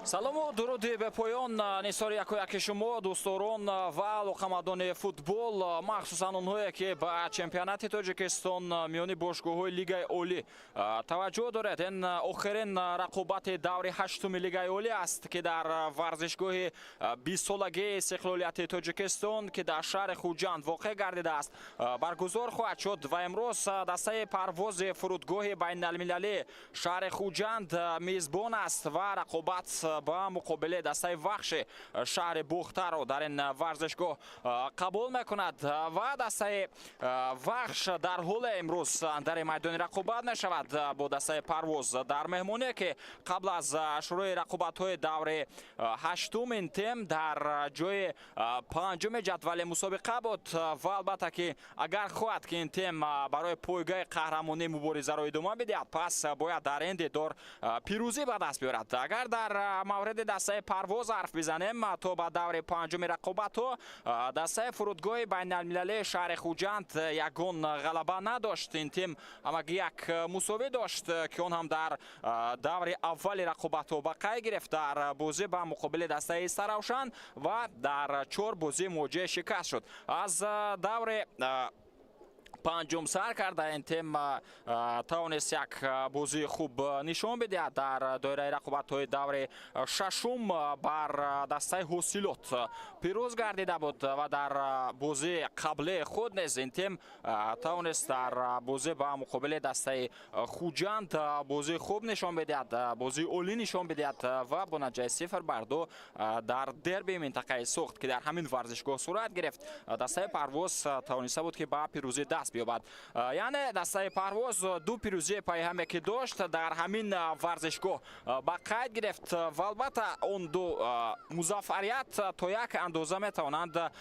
салому дуруди به پایان نثار یکایک شما دوستداران و علاقه‌مندان فوتبال، مخصوصا اونهایی که به چمپیونات تاجیکستان میانی باشگاه‌های لیگ عالی توجه دارد. این آخرین رقابت دور هشتم لیگ عالی است که در ورزشگاه 20 سالگی استقلالیت تاجیکستان که در شهر خوجند واقع گردیده است برگزار خواهد شد و امروز دسته پرواز فرودگاه بین المللی شهر خوجند میزبان است و رقابت با مقابل دسته وخش شهر بختر رو در این ورزشگاه قبول میکند و دسته وخش در حال امروز در میدان رقابت نشود با دسته پرواز در مهمانی که قبل از شروع رقابت های دور هشتم این تیم در جای پنجم جدول مسابقه بود و البته که اگر خواهد که این تیم برای پایگاه قهرمانی مبارزه را ادامه بدهد پس باید در این دور پیروزی به دست بیارد. اگر در مورد دسته پرواز حرف بزنیم تا به دور پنجم رقابت ها دسته فرودگاه بین المللی شهر خوجند یگان غلبه نداشت. این تیم اما یک مساوی داشت که اون هم در دور اول رقابت ها بقای گرفت در بازی به مقابل دسته سروشن و در 4 بازی مواجه شکست شد. از دور پنجم سر کرده این تیم توانست یک بازی خوب نشان بدهد در دایره رقابت های دور ششم بر دسته حاصلات پیروز گردیده بود و در بازی قبل خود نیز این تیم توانست در بازی با مقابل دسته خوجند بازی خوب نشان بدهد، بازی عالی نشان بدهد و با نتیجه 0-2 در دربی منطقه سوخت که در همین ورزشگاه صورت گرفت دسته پرواز توانسته بود که با پیروزی دست بیابد. یعنی دسته پرواز 2 پیروزی پای هم که داشت در همین ورزشگاه با قید گرفت و البته اون 2 مظفریت تا یک اندازه میتوانند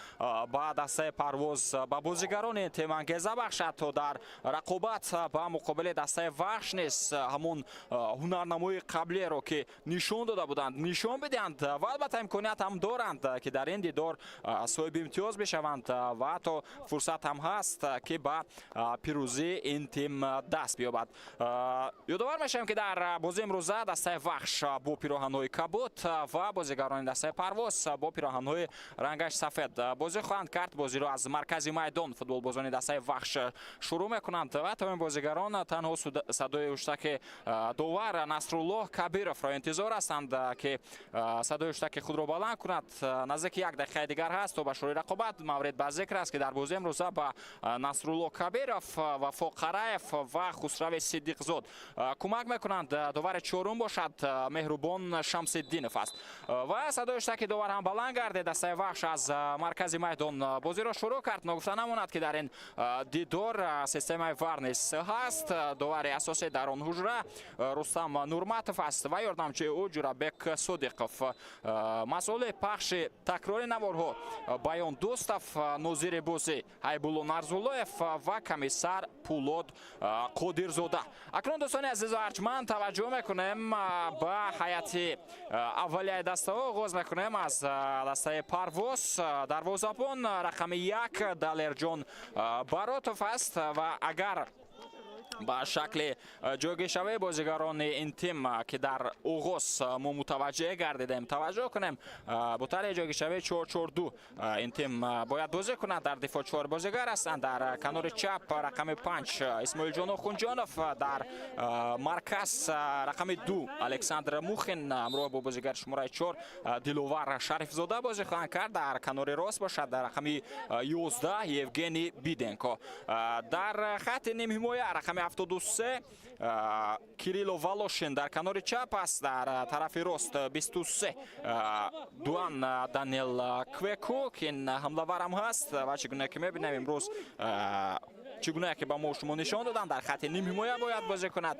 با دسته پرواز با بازیگران تیم انگیزه بخشد تا در رقابت با مقابل دسته وخش نیست همون هنرنمای قبلی رو که نشان داده بودند نشان بدهند و البته امکانیت هم دارند که در این دور صاحب امتیاز بشوند و تا فرصت هم هست که با پیروزی این تیم دست بیابد. یادآور میشم که در بازی امروزه دسته وخش با پیراهن‌های کبوت و بازیگران دسته پرواز با پیراهن‌های رنگش سفید بازی خواهند کرد. بازی را از مرکز میدان فوتبال بازان دسته وخش شروع میکنند و تمام بازیگران تنها صدای هشتگ داور نصرالله کبیرов را انتظار هستند که صدای هشتگ خود را بلند کند. نزدیک 1 دقیقه دیگر هست تا به شروع رقابت. مورد به ذکر است که در بازی امروزه با نصرالله کبیرов وفا قرایف و خسرو صدیقزاد کمک میکنند. داور چهارم باشد مهربان شمس‌الدینov است و صدای هشتگ داور هم بلند گردید. دسته وخش از مرکز میدان بازی را شروع کرد. نگفته نماند که در این دیدار سیستم ورنیس هست. داور اساسی در آن حجره رستم نورمتov است و یاردمچی او جورابک صدیقov. مسئول پخش تکرار نوارها بیان دوستов ناظر بازی حیبулло нарзуллоев و کمیسر پولاد قادرزاده. اکنون دوستان عزیز و ارجمند توجه میکنیم به هیئت اولیه دسته ها. آغاز میکنیم از دسته پرواز. دروازه‌بان رقم 1 دلرجان براتov است و اگر با شکل جایگیری بازیگران این تیم که در آغاز ما متوجه گردیدیم توجه کنیم با طرح جایگیری 4-4-2 این تیم باید بازی کند. در دفاع 4 بازیگر هستند. در کنار چپ رقم 5 اسماعیل جان خونجانov، در مرکز رقم 2 الکساندر موخین همراه با بازیگر شماره 4 دلوار شریف زاده بازی خواهند کرد. در کنار راست باشد در رقم 11 یوگنی بیدنکو. در خط نیم حمایه رقم 73 کیریلو والوشین در کنار چپ است. در طرف راست 23 دوان دانیل کویکو که این حمله‌ور هم هست و چگونه که می‌بینیم امروز چگونه که با ما شما نشان دادن در خط نیم حمایه باید بازی کند.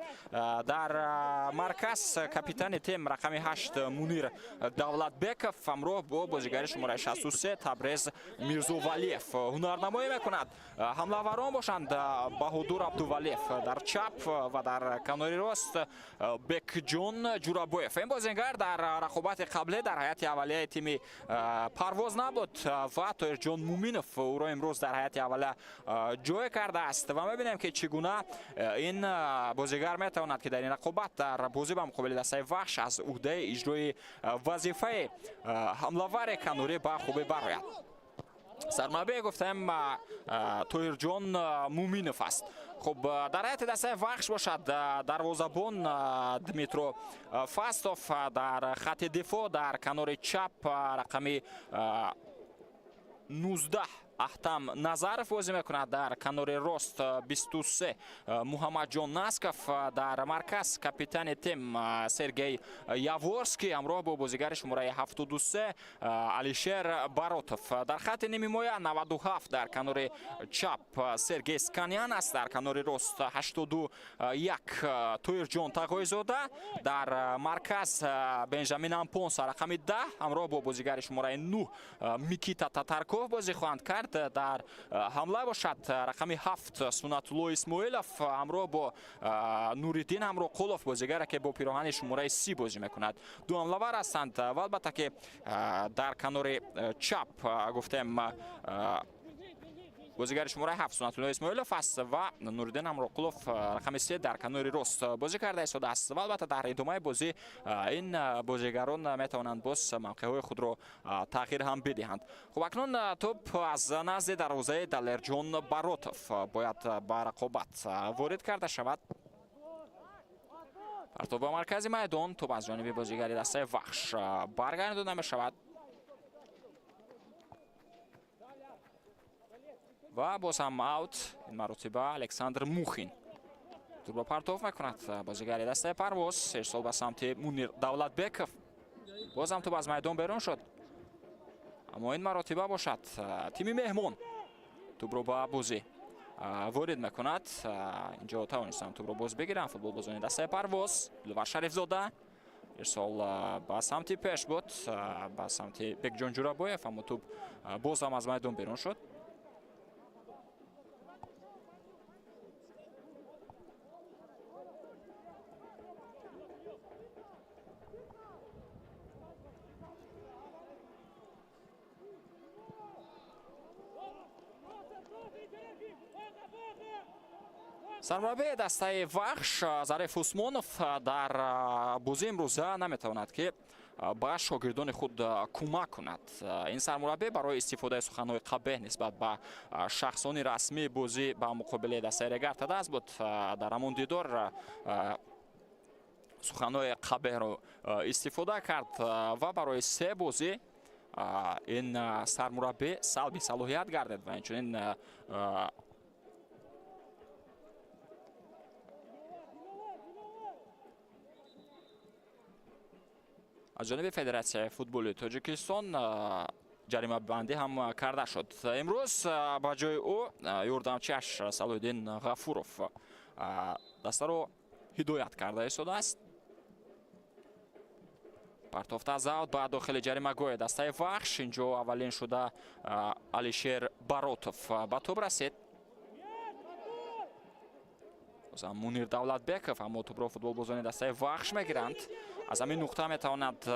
در مرکز کاپیتان تیم رقم 8 منیر دولتبекov همراه با بازیگر شماره 63 تبریز میرزاولیف هنرنمایی میکند. حمله‌وران باشند بهادر عبدالولیف در چپ و در کنار راست بکجون جورابویف. این بازیگر در رقابت قبلی در هیئت اولیه تیم پرواز نبود و طاهرجان مومینov او را امروز در هیئت اولیه جای کرد. кардааст ва мебинем ки чӣ гуна ин бозигар метавонад ки дар ин рақобат дар бозӣ ба муқобили дастаи вахш аз уҳдаи иҷрои вазифаи ҳамлавари канурӣ ба хубӣ барояд. Сармарбӣ гуфтем Тоҳирҷон Муминов аст. خب در حیات دسته وخش باشد دروازه‌بان دمیترو فاستوف در خط دفاع در کنار چپ رقمی 19 احتم نظرف بازی میکند. در کنار راست 23 محمدجان ناسکف. در مرکز کاپیتان تیم سرگئی یاورسکی همراه با بازیگر شماره 73 علیشیر باروتوف. در خط نیمه حمایه 97 در کنار چپ سرگئی سکانیان است. در کنار راست 81 تویرجان تقویزاده. در مرکز بنجامین امپونس رقم 10 همراه با بازیگر شماره 9 میکیتا تاتارکوف بازی خواهند کرد. در حمله باشد رقم 7 سنت‌الله اسماعیلوف همراه با نوریدین امروقلوف بازیگر که با پیراهن شماره 30 بازی میکند. دو حمله‌ور هستند و البته که در کنار چپ گفتم بازیگر شماره 7 سنت‌الله اسماعیلوف است و نوریدین امروقلوف رقم 3 در کنار راست بازی کرده ایستاده است. و البته در ادامه بازی این بازیگران میتوانند باز موقع‌های خود را تغییر هم بدهند. خب اکنون توپ از نزد دروازه دلرجان باروتوف باید به رقابت وارد کرده شود. پرتاب به مرکز میدان، توپ از جانب بازیگر دسته وخش برگردانده می شود و باز هم اوت. این مرتبه الکساندر موخین توپ را پرتاب میکند. بازیگر دسته پرواز ارسال به سمت منیر دولتبکов. باز هم توپ از میدان بیرون شد، اما این مرتبه باشد تیم مهمان توپ را به بازی وارد میکند. اینجا توانستند توپ را باز بگیرند فوتبال بازان دسته پرواز. دلور شریف زاده ارسال به سمت پیش بود به سمت بکجان جورابویف، اما توپ باز هم از میدان بیرون شد. سرمربی دسته وخش ظریف عثمانوف در بازی امروزه نمیتواند که به شاگردان خود کمک کند. این سرمربی برای استفاده سخنهای قبیح نسبت به شخصان رسمی بازی به مقابل دسته رگرت دست بود. در همون دیدار سخنهای قبیح را استفاده کرد و برای 3 بازی این سرمربی سلبی صلاحیت گردید و اینچنین از جانب فدراسیون فوتبال تاجیکستان جریمه بندی هم کرده شد. امروز با جای او یاردمچیش صلاحالدین غفوروف دسته را هدایت کرده ایستاده است. پرتافت از اوت به داخل جریمه گاه دسته وخش. اینجا اولین شده علیشیر باروتوف به توپ رسید. منیر دولتبکов اما توپ را فوتبال بازان دسته وخش میگیرند. از همین نقطه میتواند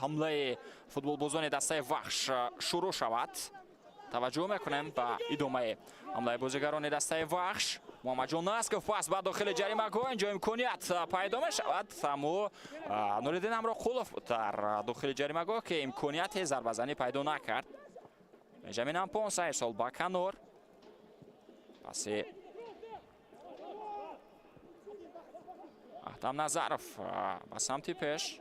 حمله فوتبال بازان دسته وخش شروع شود. توجه میکنیم به ادامه حمله بازیگران دسته وخش. محمدجان ناسکов پس به داخل جریمه گاه. اینجا امکانیت پیدا میشود، اما نوریدین امروقلوف در داخل جریمه گاه که امکانیت ضربه زنی پیدا نکرد. بنجامین امپونس ارسال به کنار. پس احتم نظرف به سمت پیش.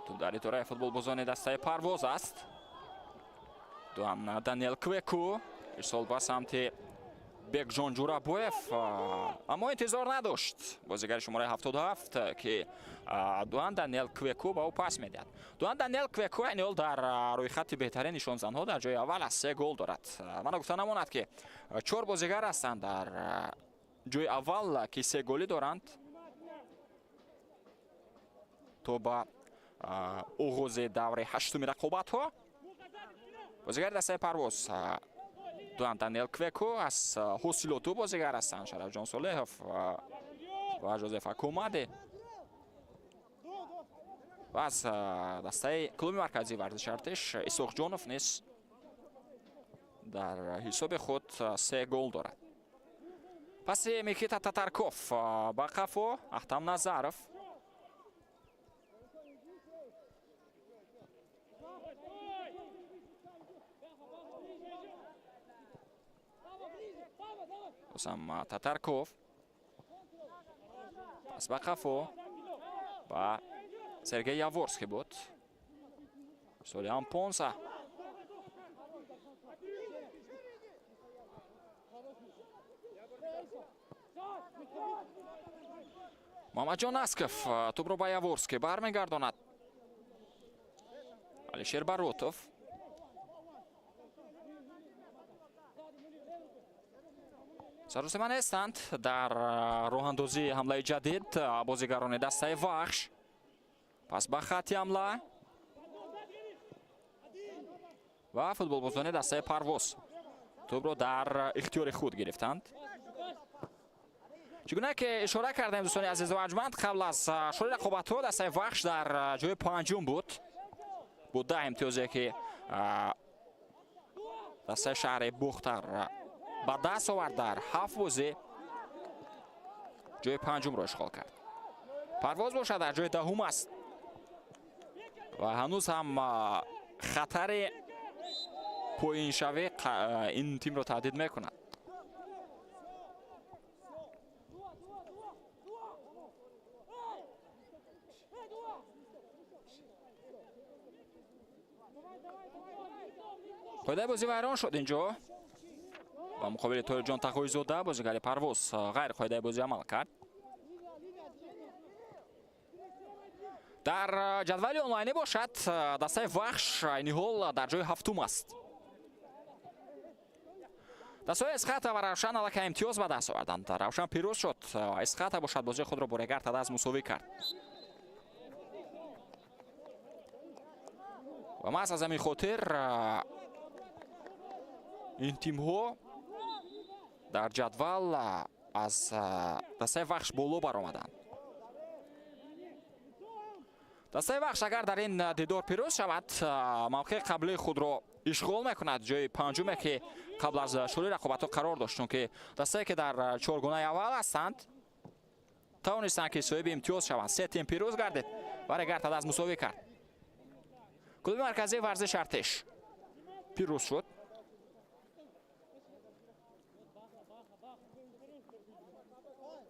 توپ در اداره فوتبال بازان دسته پرواز است. دوام دانیل کویکو ارسال به سمت بکجان جورابویف، اما انتظار نداشت بازیگر شماره 77 که دوان دانیل کویکو به او پاس میدهد. دوان دانیل کویکو این حال در روی خط بهترین نشانزنها در جای اول از 3 گل دارد. من گفته نماند که 4 بازیگر هستند در جای اول که 3 گلی دارند. تو با آغاز دوره 8 رقابت ها بازیگر دسته پرواز دوان دانیل کویکو از حاصلاتو بازیگر هستند. شرف جان صالحوف و جوزف اکوماده و از دسته کلوب مرکزی ورزش ارتش اسحاق جانوف نیز дар ҳисоби худ 3 гол дорад. Паси Микита Татарков ба қафо Ахтам Назаров. Осам Татарков. Пас ба қафо ба Сергей Яворский буд. Солиан Понса. Мамаҷон Асков тӯбро ба Яворский бармегардонад. Алишер Баротов. саросима нестанд дар роҳандозии ҳамлаи ҷадид бозигарони дастаи Вахш. пас ба хати ҳамла ва футболбозони дастаи Парвоз тӯбро дар ихтиёри худ гирифтанд. чӣ гуна ки ишора кардем дӯстони азизу арҷманд, қабл аз шуруи рақобатҳо дастаи Вахш дар ҷои панҷум буд. бо 10 имтиёзе ки дастаи шаҳри Бухтар ба даст овард дар 7 бозӣ ҷои панҷумро ишғол кард. Парвоз бошад дар ҷои 10 аст ва ҳанӯз ҳам хатари поиншавӣ ин тимро таҳдид мекунад. қоидаи бозӣ вайрон шуд инҷо. ба муқобили Ториҷон Тағоизода бозигари Парвоз ғайр қоидаи бозӣ амал кард. дар ҷадвали онлайнӣ бошад дастаи Вахш айни ҳол дар ҷои 7 аст. дастаҳои Эсқата ва Равшан аллакай имтиёз ба даст оварданд. Равшан пирӯз шуд. Эсқата бошад бозии худро бо Регар Тадас мусовӣ кард. ва маҳз аз ҳамин хотир ин тимҳо дар ҷадвал аз дастаи Вахш боло баромаданд. дастаи Вахш агар дар ин дидор пирӯз шавад, мавқеи қаблии худро ишғол мекунад, ҷои панҷуме ки қабл аз шуруи рақобатҳо қарор дошт. чунки дастае ки дар чоргонаи аввал ҳастанд тавонистанд ки соҳиби имтиёз шаванд. 3 тим пирӯз гардид ва Регар Тадас мусовӣ кард. клуби марказии варзиши Артеш пирӯз шуд.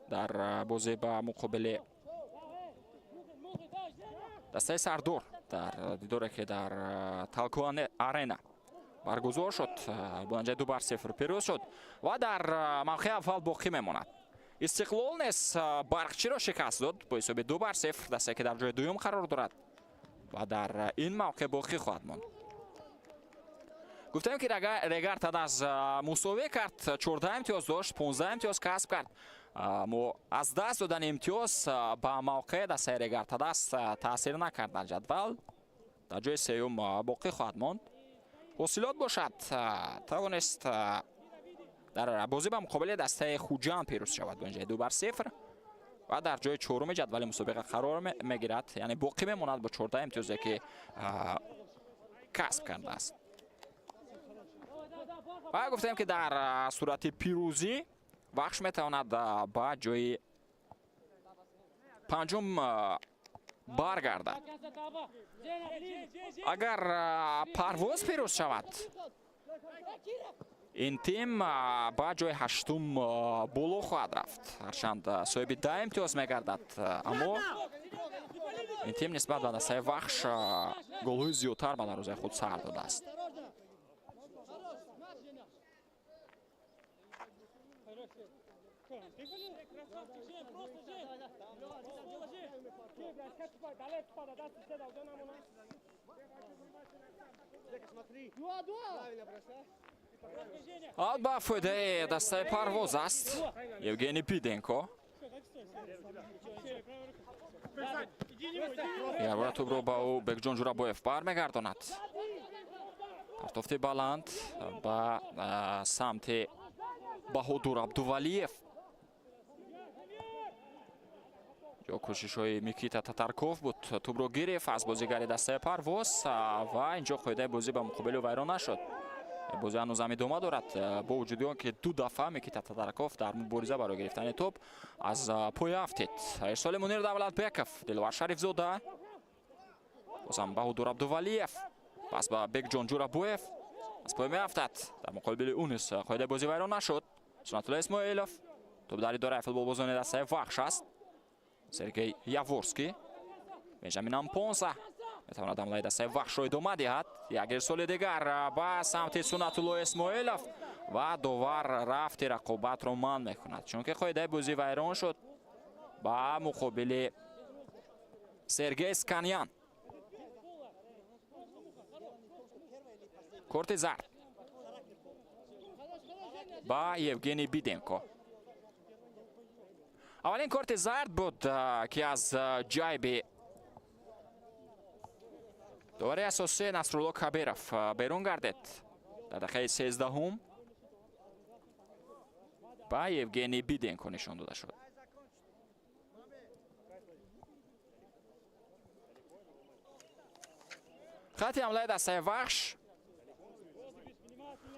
дар бозӣ ба муқобили дастаи Сардор дар дидоре ки дар Талко арена баргузор шуд, бо натиҷаи 2-0 пирӯз шуд ва дар мавқеи аввал боқӣ мемонад. Истиқлол нест Барқчиро шикаст дод бо ҳисоби 2-0, дастае ки дар ҷои дуюм қарор дорад ва дар ин мавқеъ боқӣ хоҳад монд. гуфтем ки Регар Тадас мусовӣ кард, 14 имтиёз дошт, 15 имтиёз касб кард. мо аз даст додани имтиёз ба мавқеъ дастаи Регар Тадас таъсир накард дар ҷадвал. дар ҷои сеюм боқӣ хоҳад монд. ҳосилот бошад тавонист дар бозӣ ба муқобили дастаи Хуҷанд пирӯз шавад бо инҷои 2-0 ва дар ҷои чоруми ҷадвали мусобиқа қарор мегирад, яъне боқӣ мемонад бо 14 имтиёзе ки касб кардааст. ва гуфтем ки дар сурати пирӯзӣ Вахш метавонад ба ҷои панҷум баргардад. агар Парвоз пирӯз шавад, ин тим ба ҷои 8 боло хоҳад рафт, ҳарчанд соҳиби 10 имтиёз мегардад, аммо ин тим нисбат ба дастаи Вахш голҳои зиёдтар ба дарвозаи худ сар додааст. аут ба фоидаи дастаи Парвоз аст. Евгений Пиденко ярбора тӯбро ба ӯ Бекҷон Ҷурабоев бармегардонад. партофти баланд ба самти Баҳодур Абдувалиев. ё кӯшишҳои Микита Татарков буд. тӯбро гирифт аз бозигари дастаи Парвоз ва инҷо қоидаи бозӣ ба муқобили вайрон нашуд. بازی هنوز هم ادامه دارد با وجود آن که دو دفعه میکیتا تدارکوف در مبارزه برای گرفتن توپ از پای افتید. ارسال منیر давлатбеков، دلوار شریفزاده، بازم بهادر عبدالولیев، پس به بکجان جورابویف از پای میافتد. در مقابل اونس قاعده بازی ویران نشد. سنت الله اسماعیلوف توپ در اداره فوتبالبازان دسته وخش است. سرگئی یاورسکی، بنجامین امپونسا میتواند حمله دسته وخش را ادامه دهد. یک ارسال دیگر به سمت سنت الله اسماعیلوف و داور رفت رقابت را منع میکند چون که قاعده بازی ویران شد با مقابل سرگئی اسکانیان. کارت زرد با یوگنی بیدنکو. اولین کارت زرد بود که از جایب داور اساسی نصرالله کبیروف بیرون گردید در دقیقه 13 با یوگنی بیدنکو نشان داده شد. خط حمله دسته وخش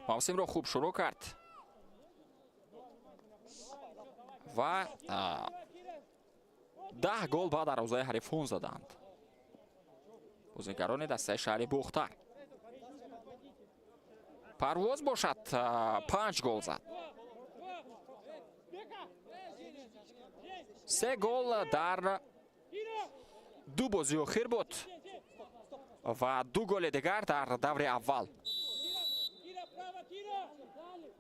موسم را خوب شروع کرد و 10 گل با دروازه حریفان زدند. بازیگران دسته شهر بختر. پرواز باشد 5 گل زد. 3 گل در 2 بازی اخیر بود و 2 گل دیگر در دور اول.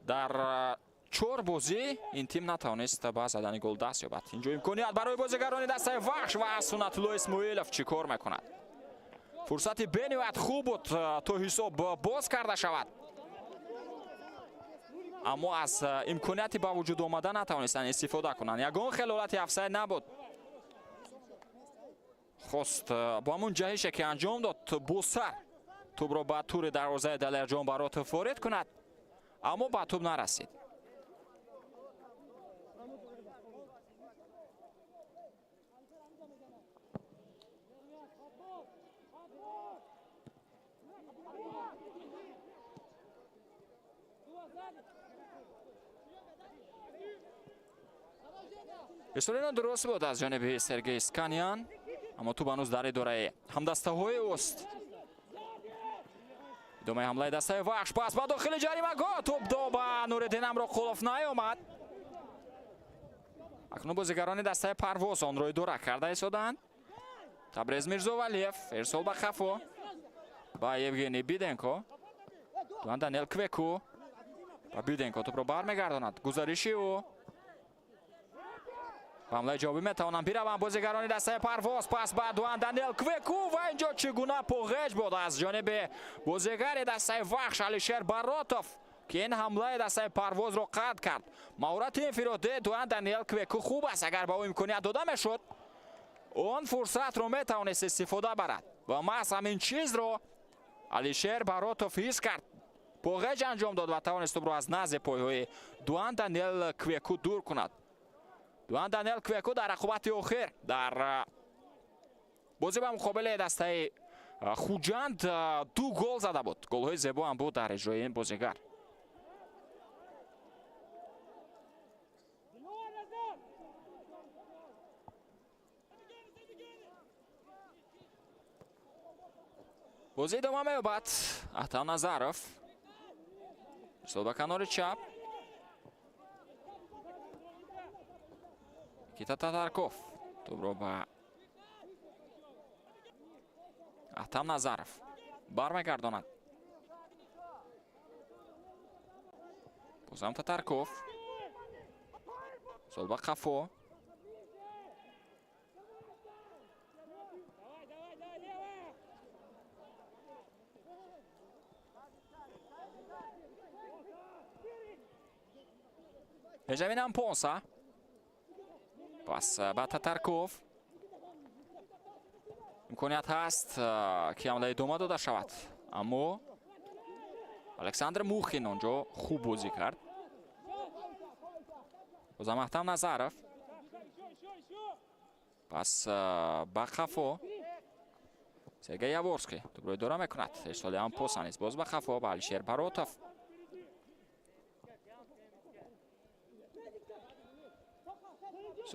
در 4 بازی این تیم نتوانست با زدن گل دست یابد. اینجا امکانیت برای بازیگران دسته وخش و سنت الله اسماعیلوف چی کار میکند. فرصت بنیوت خوب بود تا حساب باز کرده شود اما از امکانیتی با وجود آمده نتوانستند استفاده کنند. یگان خلالت افساید نبود. خواست با همون جهش که انجام داد با سر توپ را به طور دروازه دلرجان برات وارد کند اما به توپ نرسید. استورینا درست بود از جانب سرگئی اسکانیان اما توپ هنوز در اداره همدسته های اوست. ادامه حمله دسته وخش پس با داخل جریمه گاه توپ دو به نوردین امراقلوف نیامد. اکنون بازیگران دسته پرواز آن را اداره کرده ایستادند. تبریز میرزاولیف ارسال به خفو با یوگنی بیدنکو. دوان دانیل کویکو و بیدنکو توپ را برمیگرداند. گزارشی او حمله جوابی میتوانند بیروند بازیگران دسته پرواز پس بعد دوان دانیل کویکو و اینجا چگونه پوغش بود از جانب بازیگر دسته وخش علیشیر براتوف که این حمله دسته پرواز را قطع کرد. مهارت انفرادی دوان دانیل کویکو خوب است. اگر به او امکانیت داده میشد اون فرصت را میتوانست استفاده برد و محض همین چیز را علیشیر براتوف حس کرد. پوغش انجام داد و توانست توپ را از نزد پایهای دوان دانیل کویکو دور کند. دوان دانیل کویکو در رقابت اخیر در بازی به مقابل دسته خوجند 2 گل زده بود. گل‌های زیبا هم بود در اجرای این بازیگر. بازی ادامه می‌یابد. احتان نظروف ارسال به کنار چپ. نیکیتا تاتارکوف توپ را به احتام نظروف برمیگرداند. بازم تاتارکوف ارسال به خفو. بنجامین امپونسا پس به تاتارکوف. امکانیت هست که حمله ادامه داده شود اما الکساندر موخین اونجا خوب بازی کرد. بازم احتام نظروف پس به خفو. سرگئی یاورسکی توپ را اداره میکند. ارسال امپونسا نیست باز به خفو به علیشیر براتوف.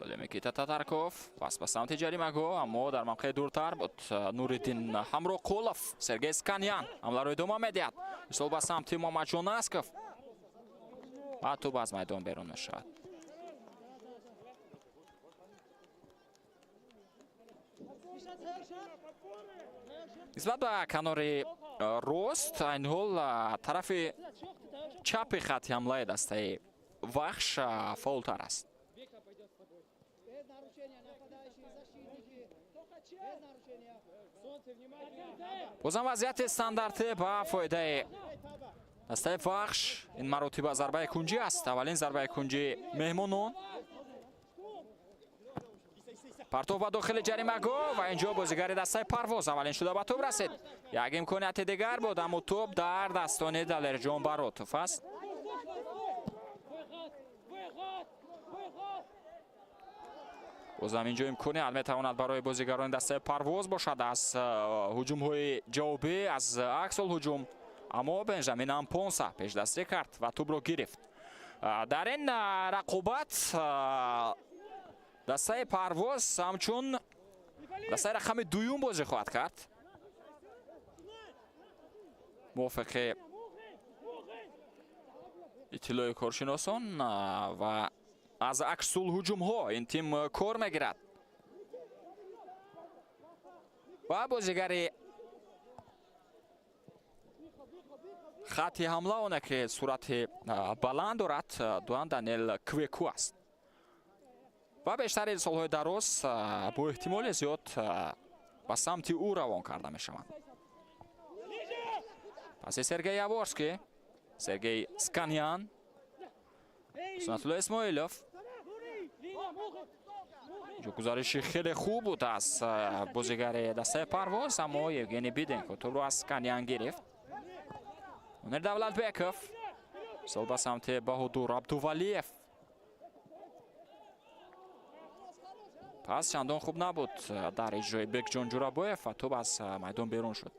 Микита Татарков пас ба самти ҷаримаго, аммо дар мавқеъ дуртар буд Нуриддин Ҳамроқулов. Сергей Сканян ҳамларо идома медиҳад. Исол ба самти Муҳаммаҷон Насков ва тӯб аз майдон берун мешавад. нисбат ба канори рост айни ҳол тарафи чапи хатти ҳамлаи дастаи Вахш фаъолтар аст. бозам вазъияти стандарте ба фоидаи дастаи Вахш. ин маротиба зарбаи кунҷӣ аст. аввалин зарбаи кунҷи меҳмонон. партов ба дохили ҷаримаго ва инҷо бозигари дастаи Парвоз аввалин шуда ба тӯб расид. як имконияти дигар буд, аммо тӯб дар дастони Далерҷон Баротов аст. бозам инҷо имконият метавонад барои бозигарони дастаи Парвоз бошад аз ҳуҷумҳои ҷавобӣ, аз аксол ҳуҷум. аммо Бенжамин Ампонса пешдастӣ кард ва тӯбро гирифт. дар ин рақобат дастаи Парвоз ҳамчун дастаи рақами дуюм бозӣ хоҳад кард. мувофиқи иттилои коршиносон ва аз аксул ҳуҷумҳо ин тим кор мегирад. ва бозигари хатти ҳамла оне ки сурати баланд дорад Дуан Даниэл Квеку аст. ва бештари солҳои дароз бо эҳтимоли зиёд ба самти ӯ равон карда мешаванд. паси Сергей Яворский, Сергей Сканян, Сунатулло Исмоилов. гузариши хеле хуб буд аз бозигари дастаи Парвоз, аммо Евгений Биденко тӯбро аз Сканян гирифт. Мунир Давлатбеков сол ба самти Баҳодур Абдувалиев. пас чандон хуб набуд дар иҷрои Бекҷон Ҷурабоев ва тӯб аз майдон берун шуд.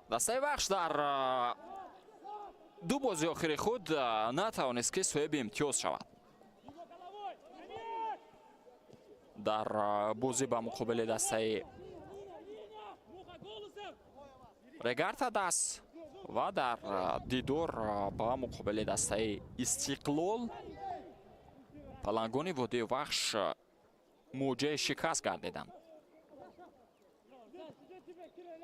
дастаи Вахш дар ду бози охири худ натавонист ки соҳиби имтиёз шавад. дар бозӣ ба муқобили дастаи Регарта Дас ва дар дидор ба муқобили дастаи Истиқлол палангони водии Вахш муоҷаи шикаст гардиданд.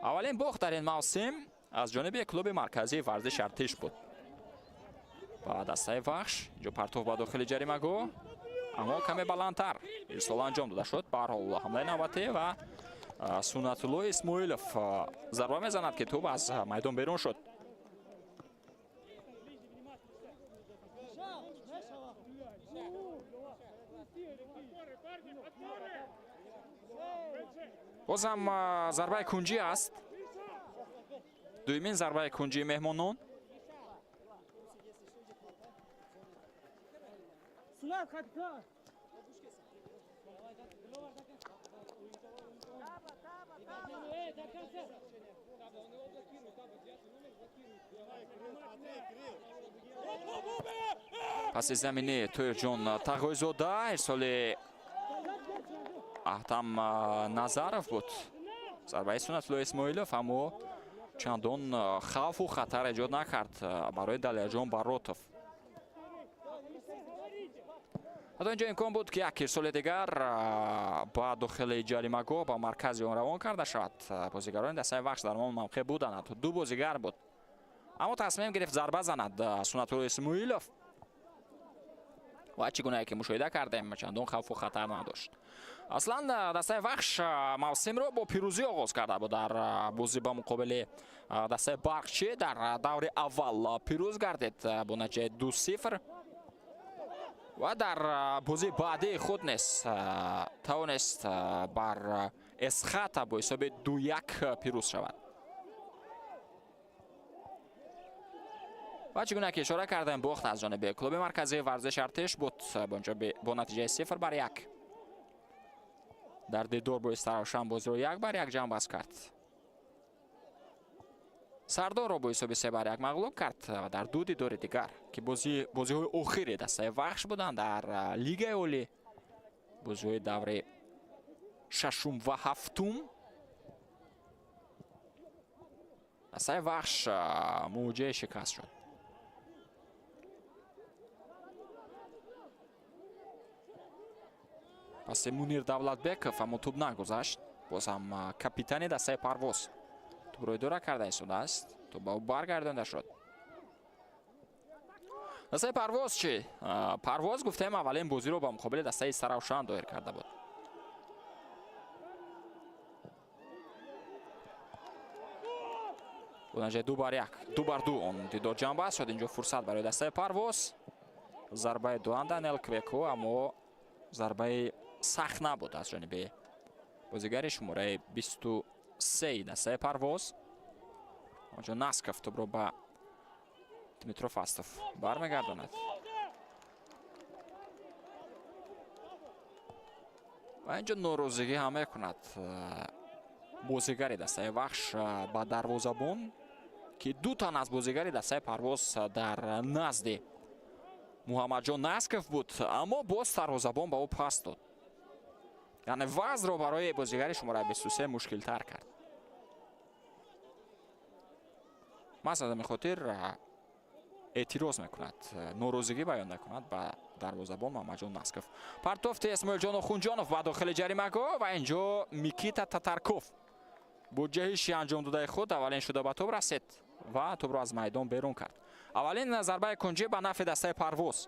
аввалин бохт дар ин мавсим аз ҷониби клуби марказии варзиш Артиш буд. ба дастаи Вахш инҷо партов ба дохили ҷаримаго, аммо каме баландтар ирсол анҷом дода шуд. ба ҳар ҳол ҳамлаи навбатӣ ва Сунатулло Исмоилов зарба мезанад ки тӯб аз майдон берун шуд. бозам зарбаи кунҷӣ аст. дуюмин зарбаи кунҷии меҳмонон. паси замини Тоирҷон Тағоизода ирсоли Аҳтам Назаров буд. зарбаи Сунатулло Исмоилов аммо чандон хавфу хатар эҷод накард барои Далерҷон Баротов. ҳатто инҷо имкон буд ки як ирсоли дигар ба дохили ҷаримаго ба маркази он равон карда шавад. бозигарони дастаи Вахш дар он мавқеъ буданд. ду бозигар буд, аммо тасмим гирифт зарба занад Сунатулло Исмоилов. و چگونه که مشاهده کردیم چندان خوف و خطر نداشت. اصلا دسته وحش موسم رو با پیروزی آغاز کرده بود در بازی با مقابل دسته برقچی در دور اول پیروز گردید با نتیجه 2-0 و در بازی بعدی خود نیز توانست بر اسخط با حساب 2-1 پیروز شود. و چگونه که اشاره کردم باخت از جانب کلوب مرکزی ورزش ارتش بود با نتیجه 0-1 در دیدار با استراوشان بازی رو 1-1 جمع بست کرد. سردار رو با حساب 3-1 مغلوب کرد و در دو دیدار دیگر که بازی های اخیری دسته وحش بودند در لیگ اولی، بازی های دوره ششم و هفتم، دسته وحش مواجه شکست شد. پس مونیر давлатбеков اما توپ نگذاشت. باز هم کاپیتان دسته پرواز توپ رو اداره کرده ایستاده است. توپ به او برگردانده شد. دسته پرواز چی؟ پرواز گفتیم اولین بازی رو با مقابل دسته سراوشان دایر کرده بود. با نتیجه 2-1 اون دیدار جمع بست شد. اینجا فرصت برای دسته پرواز. ضربه دوام دانیل کویکو اما ضربه سخت نبود از جانب بازیگر شماره 23 دسته پرواز. اونجا ناسکوف توپ رو به دمیترو فاستوف برمیگرداند. و اینجا ناراضگی هم میکند بازیگر دسته وحش با دروازه‌بان که دو تن از بازیگر دسته پرواز در نزد محمد جان ناسکوف بود، اما باز دروازه‌بان به او پاس داد. یعنی وضع رو برای بازیگر شماره 23 مشکل تر کرد. مثلا میخاطر اعتراض میکند، ناراضگی بیان میکند به دروازه‌بان محمد جان ناسکوف. پرتافت اسماعیل جان آخوندجانوف به داخل جریمه‌گاه و اینجا میکیتا تاتارکوف با جهش انجام داده خود اولین شده به توپ رسید و توپ را از میدان بیرون کرد. اولین ضربه کنجی به نفع دسته پرواز.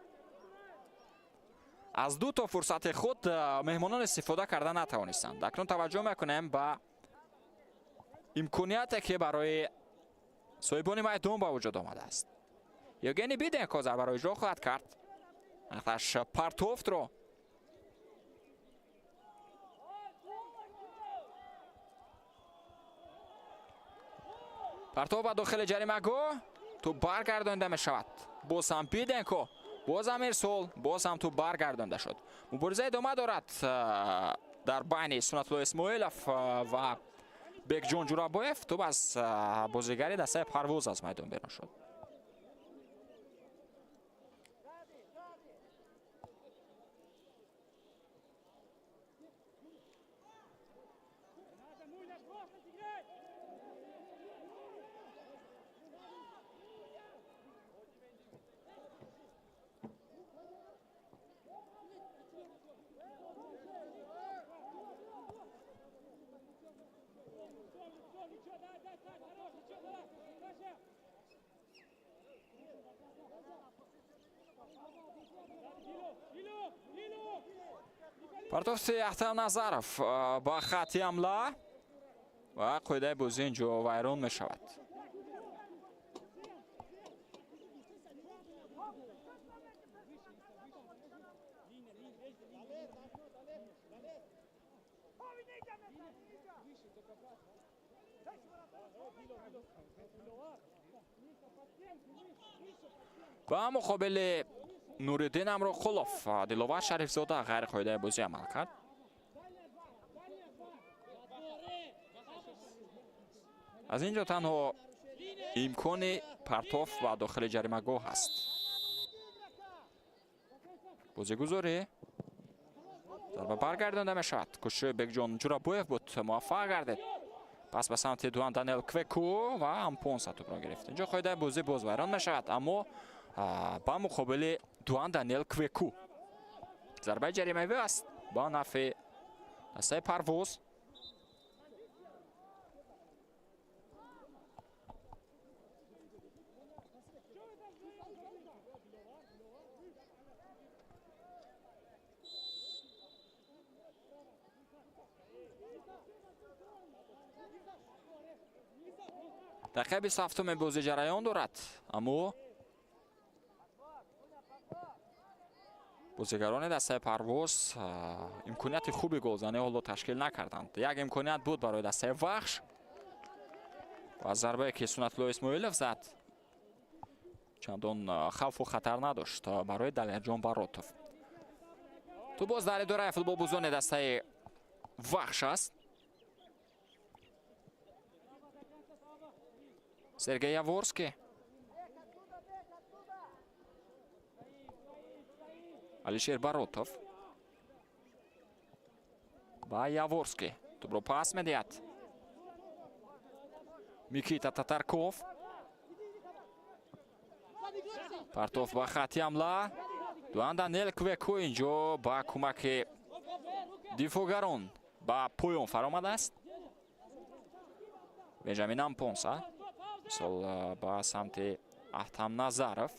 از دو تا فرصت خود مهمانان استفاده کردن نتوانستند. اکنون توجه میکنیم به امکانیتی که برای صاحبان میدان به وجود آمده است. یوگنی بیدنکو ضربه را اجرا خواهد کرد. نقطش پرتوفت رو پرتو به داخل جریمه‌گاه تو برگردانده می شود. باز هم بیدنکو، باز هم ارسال، باز هم تو برگردانده شد. مبارزه ادامه دارد در بین سنت‌الله اسماعیلوف و بیگ جان جورابایف. تو از بازیگری دسته پرواز از میدان بیرون شد. پرتافت احترام نظرف با خطی حمله و قاعده بازی اینجا ویران می شود. با مقابل نوردین امرخلوف دلاور شریف زاده غیر قاعده بازی عمل کرد. از اینجا تنها امکان پرتاف و داخل جریمه‌گاه هست. بازیگزاری ضربه برگردانده می شود. کوشش بیگ جان جورابایف بود، موفق گردید. پس به سمت دوان دانیل کویکو و امپونسا توپ را گرفت. اینجا قاعده بازی باز ویران می شود، اما با مقابل دوان دانیل کویکو ضربه جریمه‌ای است با نفع دسته پرواز. دقیقه 27 بازی جریان دارد، اما بازیگران دسته پرواز امکانیت خوبی گلزنی حالا تشکیل نکردند. یک امکانیت بود برای دسته وحش و ضربه که سنتالله اسماعیلوف زد چندان خوف و خطر نداشت برای دلیرجان باروتوف. تو باز در اداره فوتبال بوزون دسته وحش است. سرگئی یاورسکی، Алишер Баротов ба Яворский. Добро пас медиҳад. Микита Татарков. Партов ба хати ҳамла. Дуанда Нелквеку инҷо ба кӯмаки дифоъгарон ба поён фаромадааст. Бенҷамин Ампонса мисол ба самти Аҳтам Назаров.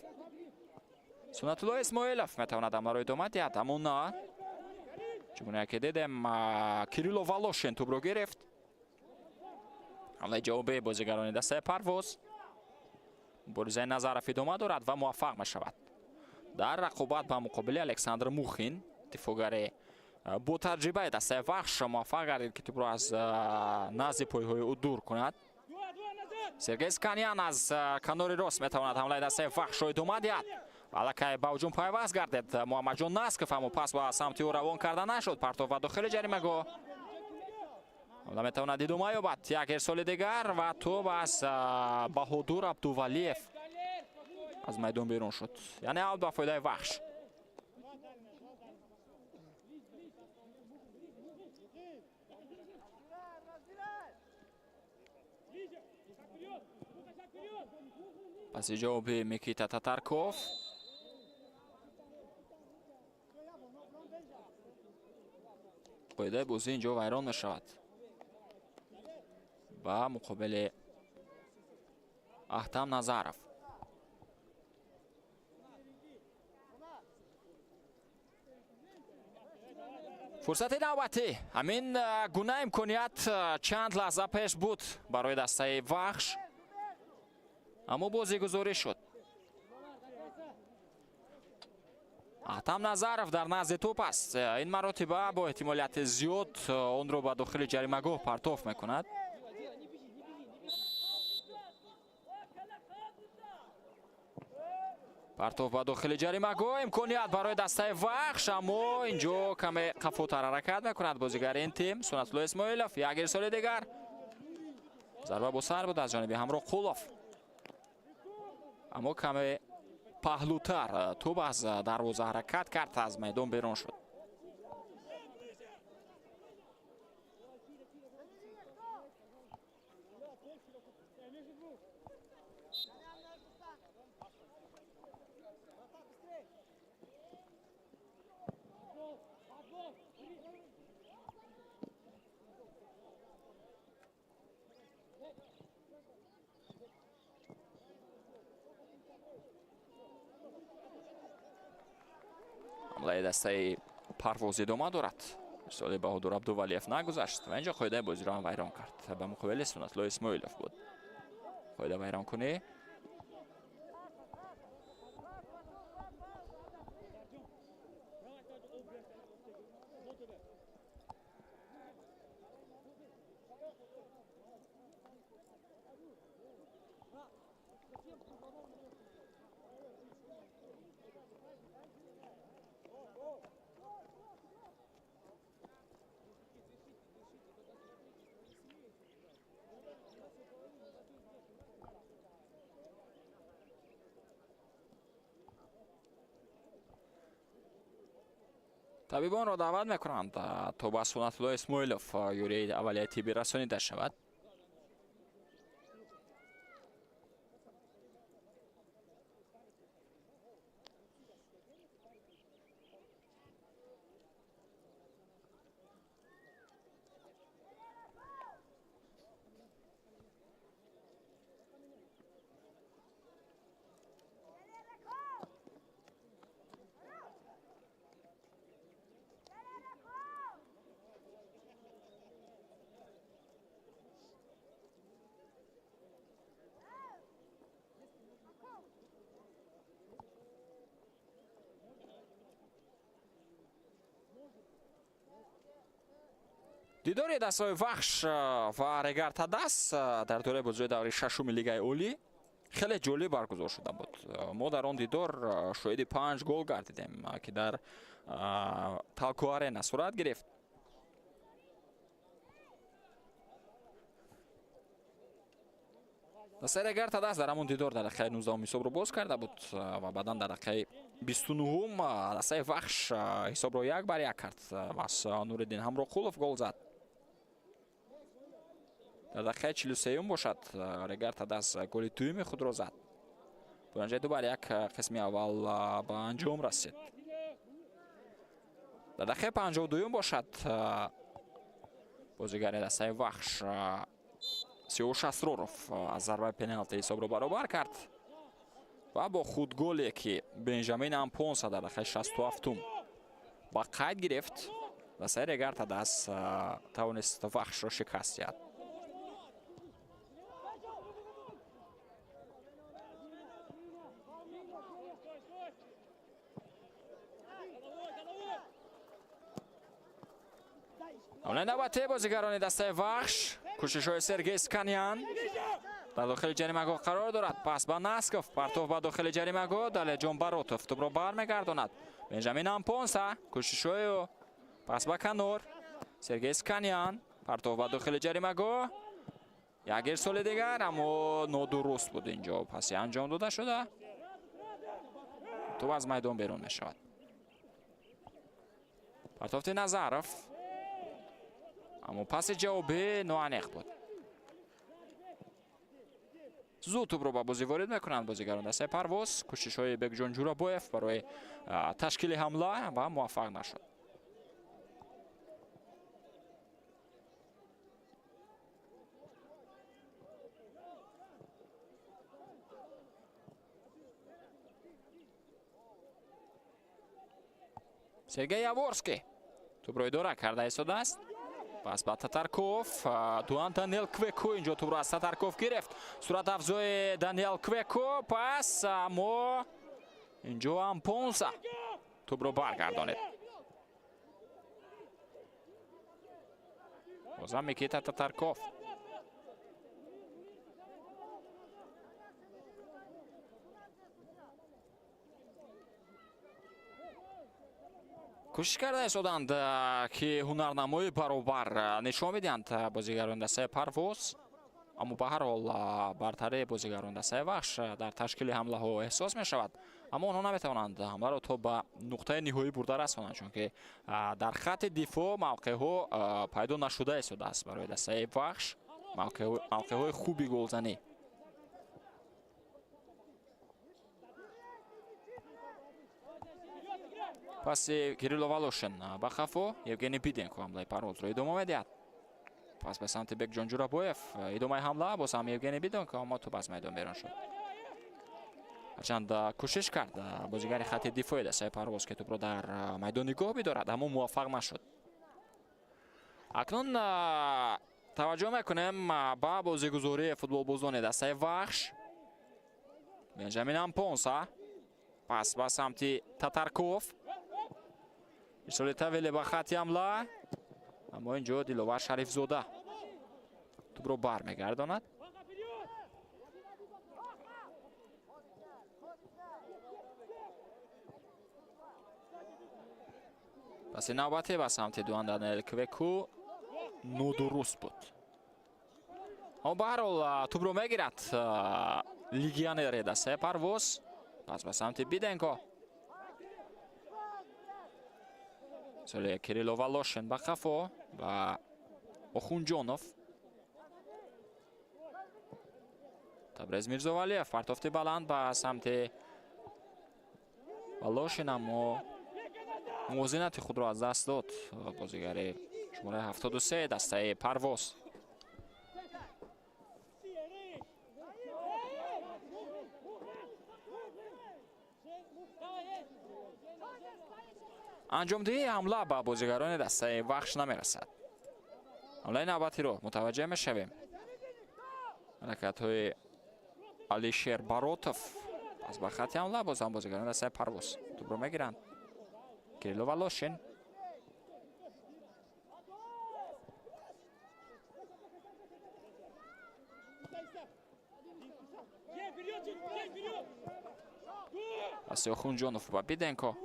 Сунатулло Исмоилов метавонад ҳамларо идома диҳад, аммо на. чугуне ки дидем Кирилло Волошин тӯбро гирифт. ҳамлаи ҷавобии бозигарони дастаи парвоз. муборизаи Назаров идома дорад ва муваффақ мешавад дар рақобат ба муқобили Александр Мухин. дифоъгари бо таҷрибаи дастаи вахш муваффақ гардид ки тӯбро аз назди пойҳои ӯ дур кунад. Сергей Сканян аз канори рост метавонад ҳамлаи дастаи вахшро идома диҳад. аллакай ба ҳуҷум пайваст гардид Муҳаммаҷон Насков, аммо пас ба самти ӯ равон карда нашуд. Партов ба дохили ҷаримагоҳ. ҳамла метавонад идома ёбад. як ирсоли дигар ва тӯб аз Баҳодур Абдувалиев аз майдон берун шуд. яъне аут ба фоидаи вахш. паси ҷавоби Микита Татарков. қоидаи бозӣ инҷо вайрон мешавад ба муқобили Аҳтам Назаров. фурсати навбатӣ. ҳамин гуна имконият чанд лаҳза пеш буд барои дастаи вахш, аммо бозигузорӣ шуд. Аҳтам Назаров дар назди тӯп аст. ин маротиба бо эҳтимолияти зиёд онро ба дохили ҷаримагоҳ партов мекунад. партов ба дохили ҷаримагоҳ. имконият барои дастаи вахш, аммо инҷо каме қафотар ҳаракат мекунад бозигари ин тим Сунатулло Исмоилов. як ирсоли дигар. зарба бо сар буд аз ҷониби ҳамроҳ Қулов, аммо каме паҳлӯтар тӯб аз дарвоза ҳаракат кард, аз майдон берун шуд. ҳамлаи дастаи парвоз идома дорад. ирсоли Баҳодур Абдувалиев нагузашт ва инҷо қоидаи бозиро ҳам вайрон кард. ба муқобили Сунатулло Исмоилов буд қоида вайронкунӣ. табибонро даъват мекунанд то ба Сунатулло Исмоилов ёрии аввалияи тиббӣ расонида шавад. дидори дастҳои вахш ва регартадас дар дораи бозии даври шашуми лигаи олӣ хеле ҷолиб баргузор шуда буд. мо дар он дидор шоҳиди 5 гол гардидем ки дар Талко арена сурат гирифт. дастаи регартадас дар ҳамон дидор дар дақиқаи 19 ҳисобро боз карда буд ва баъдан дар дақиқаи 29 дастаи вахш ҳисобро 1-1 кард. бас Нуриддин Ҳамроқулов гол зад. дар дақиқаи 43 бошад регартадас голи дуюми худро зад. бо натиҷаи 2-1 қисми аввал ба анҷом расид. дар дақиқаи 52 бошад бозигари дастаи вахш Сиёш Асроров аз зарбаи пеналти ҳисобро баробар кард ва бо худголе ки Бенҷамин Ампонса дар дақиқаи 67 ба қайд гирифт, дастаи регартадас тавонист вахшро шикаст диҳад. ҳамлаи навбатии бозигарони дастаи вахш, кӯшишҳои Сергей Сканян дар дохили ҷаримагоҳ қарор дорад. пас ба Насков, партов ба дохили ҷаримагоҳ, Далеҷон Баротов тӯбро бармегардонад. Бенҷамин Ампонса, кӯшишҳои ӯ, пас ба канор, Сергей Сканян, партов ба дохили ҷаримагоҳ, як ирсоли дигар, аммо нодуруст буд инҷо паси анҷом дода шуда. тӯб аз майдон берун мешавад. партофти Назаров, аммо паси ҷавобӣ ноаниқ буд. зуд тӯбро ба бозӣ ворид мекунанд бозигарони дастаи Парвоз. кӯшишҳои Бекҷон Ҷурабоев барои ташкили ҳамла ва муваффақ нашуд. Сергей Яворский тӯбро идора карда истодааст. пас ба Татарков, Дуан Даниэл Квеко инҷо тӯбро аз Татарков гирифт. Суратафзои Даниэл Квеко, пас аммо инҷо Ампонса тӯбро баргардонид. бозам Микита Татарков. кӯшиш карда истоданд ки ҳунарнамои баробар нишон медиҳанд бозигарони дастаи Парвоз, аммо ба ҳар ҳол бартарии бозигарони дастаи вахш дар ташкили ҳамлаҳо эҳсос мешавад. аммо онҳо наметавонанд ҳамларо то ба нуқтаи ниҳоӣ бурда расонанд, чунки дар хатти дифоъ мавқеъҳо пайдо нашуда истодааст барои дастаи вахш, мавқеъҳои хуби голзанӣ. паси Кирилло Волошин ба хафо, Евгений Биденко ҳамлаи Парвозро идома медиҳад. пас ба самти Бекҷон Ҷурабоев, идомаи ҳамла боз ҳам Евгений Биденко, аммо тӯб аз майдон берун шуд. ҳарчанд кӯшиш кард бозигари хатти дифоъи дастаи Парвоз ки тӯбро дар майдон нигоҳ бидорад, аммо муваффақ нашуд. акнун таваҷҷӯҳ мекунем ба бозигузории футболбозони дастаи вахш. Бенҷамин Ампонса, пас ба самти Татарков, ишроли тавеле ба хатти ҳамла, аммо инҷо Диловар Шарифзода тӯбро бармегардонад. паси навбате ба самти Дуан Даниэл Квеко нодуруст буд. аммо ба ҳар ҳол тӯбро мегирад легионери дастаи Парвоз. пас ба самти Биденко, соли Кирилло Волошин ба хафо, ба Охунҷонов, Табрез Мирзовалиев, партофти баланд ба самти Волошин, аммо мувозинати худро аз даст дод бозигари шумораи 73 дастаи Парвоз. анҷомдиҳии ҳамла ба бозигарони дастаи вахш намерасад. ҳамлаи навбатиро мутаваҷҷеҳ мешавем. ҳаракатҳои Алишер Баротов, пас ба хатти ҳамла боз ҳам бозигарони дастаи Парвоз тӯбро мегиранд. Кирилло Волошин, паси Охунҷонов ба Биденко.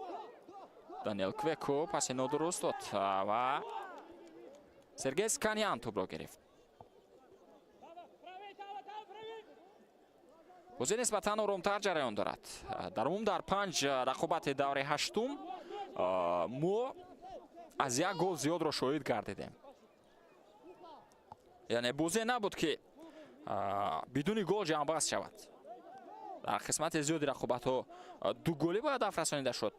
Даниэл Квеко паси нодуруст дод ва Сергей Сканян тӯбро гирифт. бозӣ нисбатан оромтар ҷараён дорад. дар умум дар 5 рақобати даври 8 мо аз 1 гол зиёдро шоҳид гардидем. яъне бозӣ набуд ки бидуни гол ҷамъбаст шавад. дар қисмати зиёди рақобатҳо дуголӣ бояд афрасонида шуд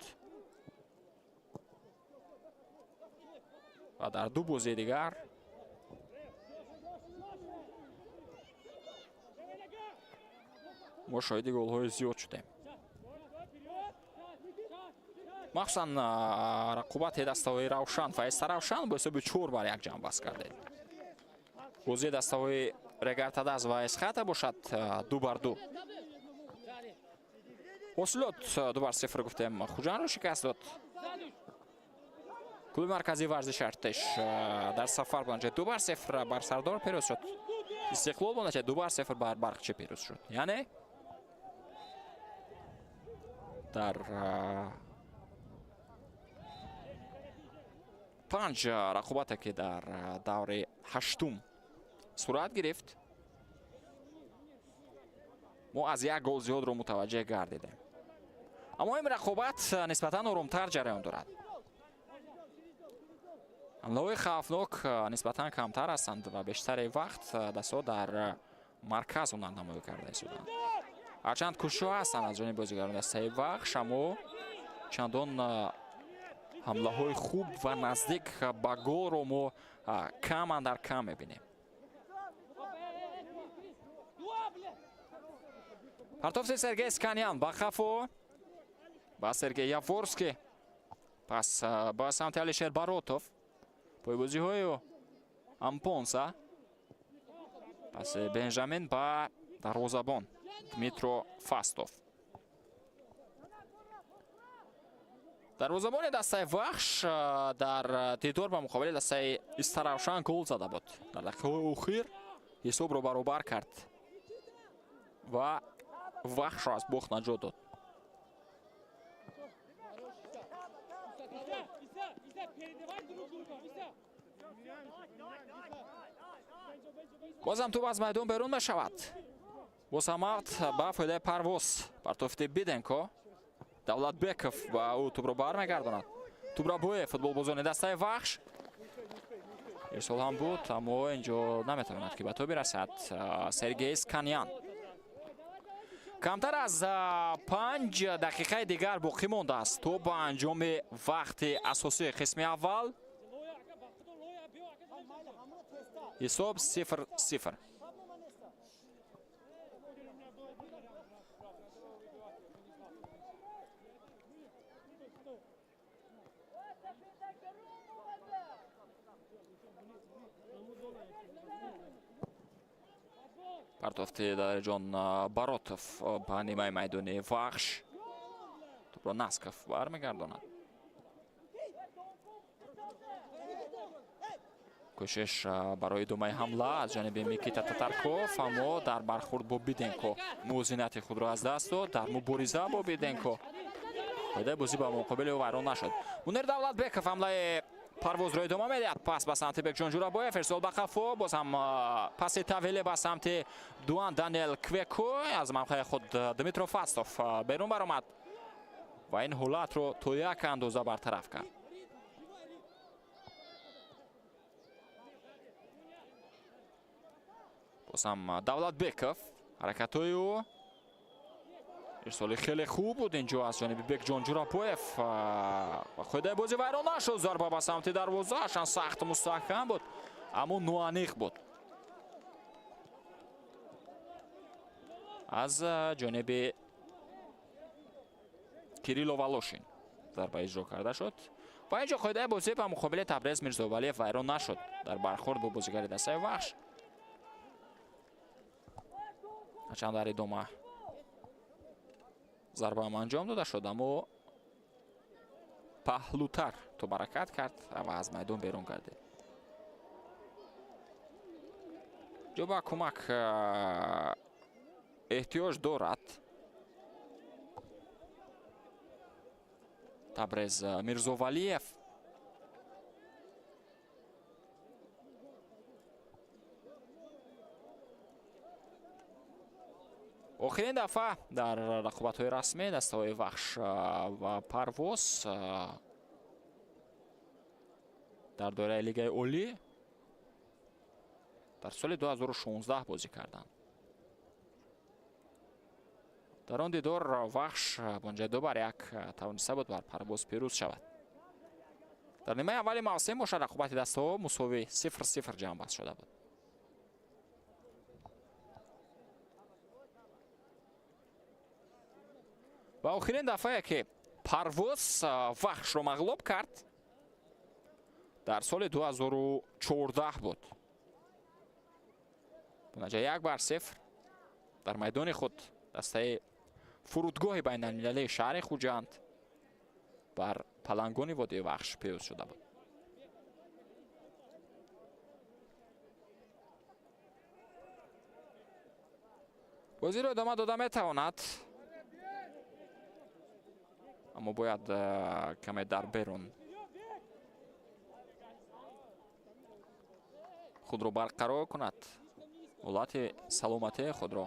ва дар ду бозии дигар мо шоҳиди голҳои зиёд шудем. махсусан рақобати дастаҳои равшан ва эста равшан бо ҳисоби 4-1 ҷамъбаст кардем. бозии дастаҳои Регартадас ва Эсхата бошад 2-2. ҳосилот 2-0 гуфтем. Хуҷанро шикаст дод. клуби марказии варзиши Артеш дар сафар бо натиҷаи 2-0 бар Сардор пирӯз шуд. Истиқлол бо натиҷаи 2-0 бар Барқчӣ пирӯз шуд. яъне дар 5 рақобате ки дар даври 8 сурат гирифт, мо аз 1 гол зиёдро мутаваҷҷеҳ гардидем. аммо ин рақобат нисбатан оромтар ҷараён дорад. ҳамлаҳои хавфнок нисбатан камтар ҳастанд ва бештари вақт дастҳо дар марказ ҳунар намоён карда истоданд. ҳарчанд кӯшишҳо ҳастанд аз ҷониби бозигарони дастаи Вахш, аммо чандон ҳамлаҳои хуб ва наздик ба голро мо кам андар кам мебинем. партофти Сергей Сканян ба хафо ба Сергей Яворский, пас ба самти Алишер Баротов, пойбозиҳои Ампонса, пас Бенжамин ба дарвозабон Дмитро Фастов. дарвозабони дастаи Вахш дар дидор ба муқобили дастаи Истаравшан гол зада буд. дар дақиқаҳои охир ҳисобро баробар кард ва Вахшро аз бохт наҷот дод. бозам тӯб аз майдон берун мешавад. бо самат ба фоидаи парвоз партофти Биденко. Давлатбеков ба ӯ тӯбро бармегардонад. Тӯбрабоев футболбозони дастаи Вахш. ирсол ҳам буд, аммо инҷо наметавонад ки ба тӯб расад. Сергей Сканян. камтар аз 5 дақиқаи дигар боқӣ мондааст то ба анҷоми вақти асосии қисми аввал. ҳисоб 0-0. партофти Дариҷон Баротов ба нимаи майдони Вахш. тӯбро Насков бармегардонад. кӯшиш барои идомаи ҳамла аз ҷониби Микита Татарков, аммо дар бархурд бо Биденко мувозинати худро аз даст дод. дар мубориза бо Биденко фоидаи бозӣ ба муқобили ӯ вайрон нашуд. Мунир Давлатбеков ҳамлаи парвозро идома медиҳад. пас ба самти Бекҷон Ҷурабоев, ирсол ба хафо, боз ҳам паси тавелӣ ба самти дуан Даниэл Квеко. аз мавқеи худ Дмитро Фастов берун баромад ва ин ҳолатро то як андоза бартараф кард. боз ҳам Давлатбеков, ҳаракатҳои ӯ ирсоли хеле хуб буд инҷо аз ҷониби Бекҷон Ҷурабоев. хоидаи бозӣ вайрон нашуд. зарба ба самти дарвозаашан сахт мустаҳкам буд, аммо ноаниқ буд. аз ҷониби Кирилло Волошин зарба иҷро карда шуд ва инҷо хоидаи бозӣ ба муқобили Табрез Мирзовалиев вайрон нашуд дар бархурд бо бозигари дастаи Вахш. ҳарчанд дар идома зарба ҳам анҷом дода шуд, аммо паҳлӯтар тӯб ҳаракат кард ва аз майдон берун гардид. ҷо ба кӯмак эҳтиёҷ дорад. Табрез Мирзовалиев. охирин дафъа дар рақобатҳои расмӣ дастаҳои вахш ва парвоз дар доираи лигаи олӣ дар соли 2016 бозӣ карданд. дар он дидор вахш бонҷайдо бар як тавониста буд бар парвоз пирӯз шавад. дар нимаи аввали мавсим бошад рақобати дастаҳо мусови 0-0 ҷамъбаст шуда буд. ва охирин дафъае ки парвоз вахшро мағлуб кард дар соли 2014 буд. бо натиҷаи 1-0 дар майдони худ дастаи фурудгоҳи байналмилалии шаҳри хуҷанд бар палангони водии вахш пирӯз шуда буд. бозиро идома дода метавонад, аммо бояд каме дар берун худро барқарор кунад, ҳолати саломатии худро.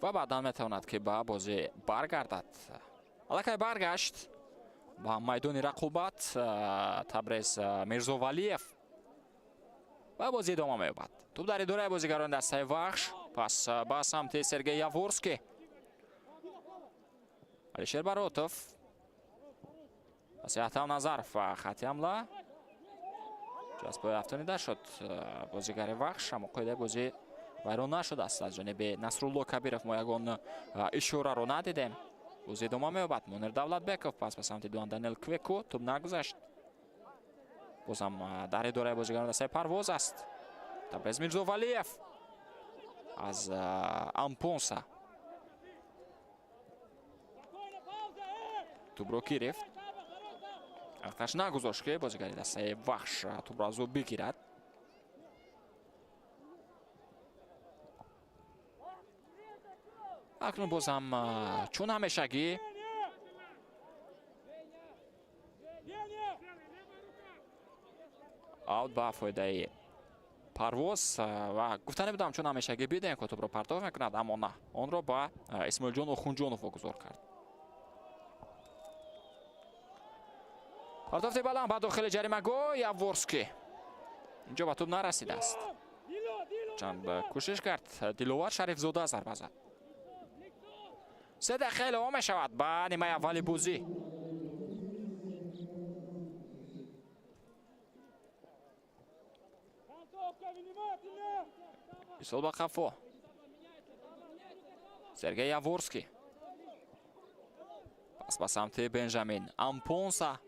ва баъдан метавонад ки ба бозӣ баргардад. аллакай баргашт ба майдони рақобат Табрез Мирзовалиев ва бозӣ идома меёбад. тӯб дар идораи бозигарони дастаи вахш. пас ба самти Сергей Яворский. Алишер Баротов. Насиҳатам Назаров ва хати ҳамла. ҷазбои афтонида шуд бозигари вахш, аммо қоидаи бозӣ вайрон нашудааст. аз ҷониби Насрулло Кабиров мо ягон ишораро надидем. бозӣ идома меёбад. Монир Давлатбеков пас ба самти дуан Даниэл Квеко. тӯб нагузашт. бозам дар идораи бозигарони дастаи парвоз аст. Табрез Мирзовалиев аз Ампонса. тӯбро гирифт. вақташ нагузошт ки бозигари дастаи вахш тӯбро аз ӯ бигирад. акнун бозам чун ҳамешагӣ аут ба фоидаи парвоз ва гуфтанӣ будам чун ҳамешагӣ бидем ки тӯбро партов мекунад, аммо на, онро ба Исмоилҷон Охунҷонов вогузор кард. партофти баланд ба дохили ҷаримагоҳ. Яворский инҷо ба тӯб нарасидааст. чанд кӯшиш кард Диловар Шарифзода зарба зад. 3 дақиқа илова мешавад ба нимаи аввали бозӣ. исол ба қафо. Сергей Яворский. пас ба самти Бенжамин Ампонса.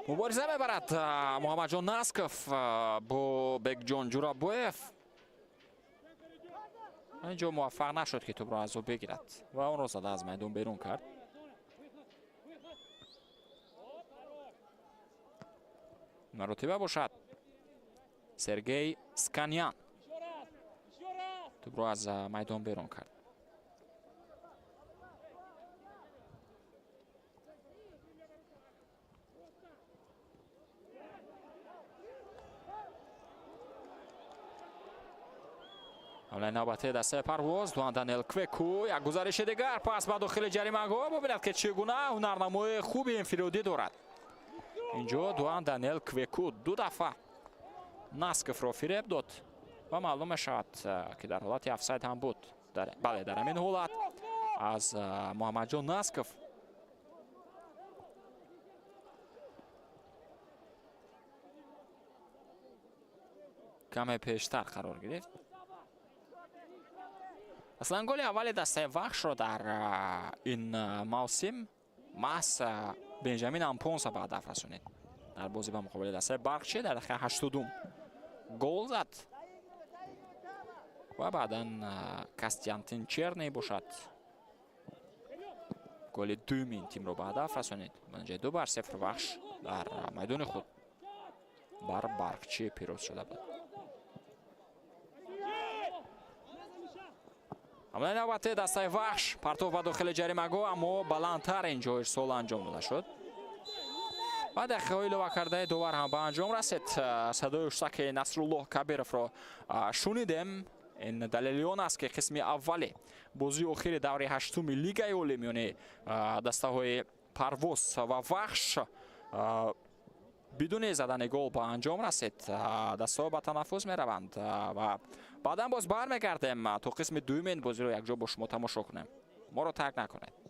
мубориза мебарад Муҳаммадҷон Насков бо Бекҷон Ҷурабоев. инҷо муваффақ нашуд ки тӯбро аз ӯ бигирад ва онро зада аз майдон берун кард. маротиба бошад Сергей Сканян. тӯбро аз майдон берун кард. ҳамлаи навбатии дастаи парвоз. дуан Даниэл Квеку. як гузариши дигар пас ба дохили ҷаримагоҳ. бубинед ки чӣ гуна ҳунарнамои хуби инфиродӣ дорад. اینجا دوان دانیل کویکو دو دفعه ناسکف رو فریب داد و معلوم شد که در حالت افساید هم بود. بله در همین حالت از محمد جان ناسکف کمی پیشتر قرار گرفت. اصلا گل اول دسته وحش رو در این موسم محض بنجامین امپونسا به هدف رسونید در بازی با مقابل دسته برقچی در دقیقه 80 گل زد و بعدا کاستیانتین چرنی باشد گل دومین تیم رو به هدف رسونید. منجه 2-0 وحش در میدان خود بر برقچی پیروز شده بود. اما نوبت دسته وحش پرتو به داخل جریمه گو اما بلندتر اینجا ارسال انجام داده شد و دقیقه ایلوه کرده دوباره هم به انجام رسید. صدای اشتک نصرالله کبیرف را شنیدیم. این دلیلیون است که قسم اولی بازی اخیر دوره هشتم لیگ اولی میان دسته های پرواز و وحش بدون زدن گل به انجام رسید. دسته ها به تنفس می روند و بعدا باز برمیگردیم تو قسم دومین بازی رو یک جا با شما تماشا کنیم. ما رو ترک نکنید.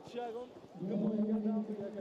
Tiago, como é que é da mulher que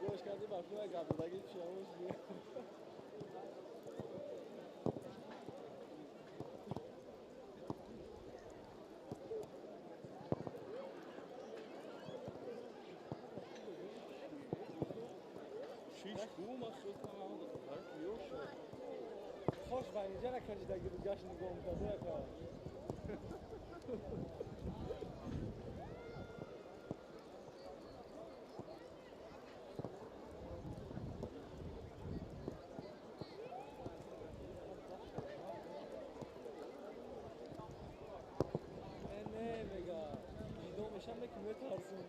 نگاهش کردی بخواه قبل اگه شامش بیه شیش بوم از شد تمام داره پیوش خوش بینجا نکنی دگه بگشت نگاه مکده اکا Yaşamda kime tarzın?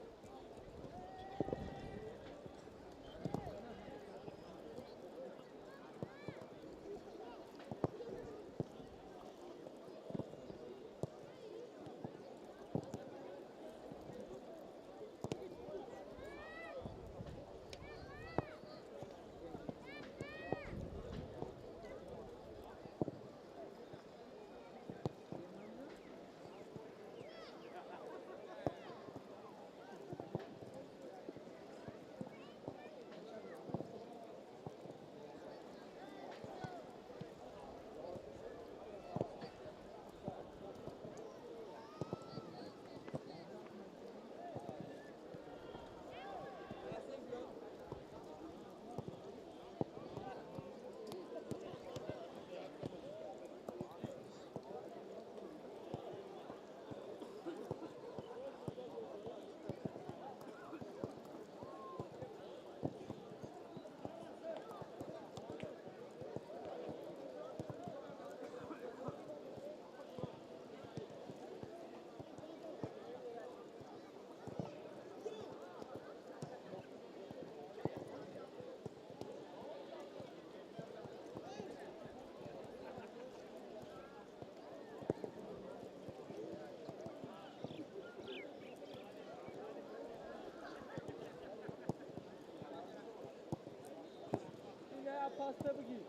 pasta بگیر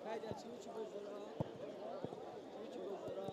هایده چی بزرا چی بزرا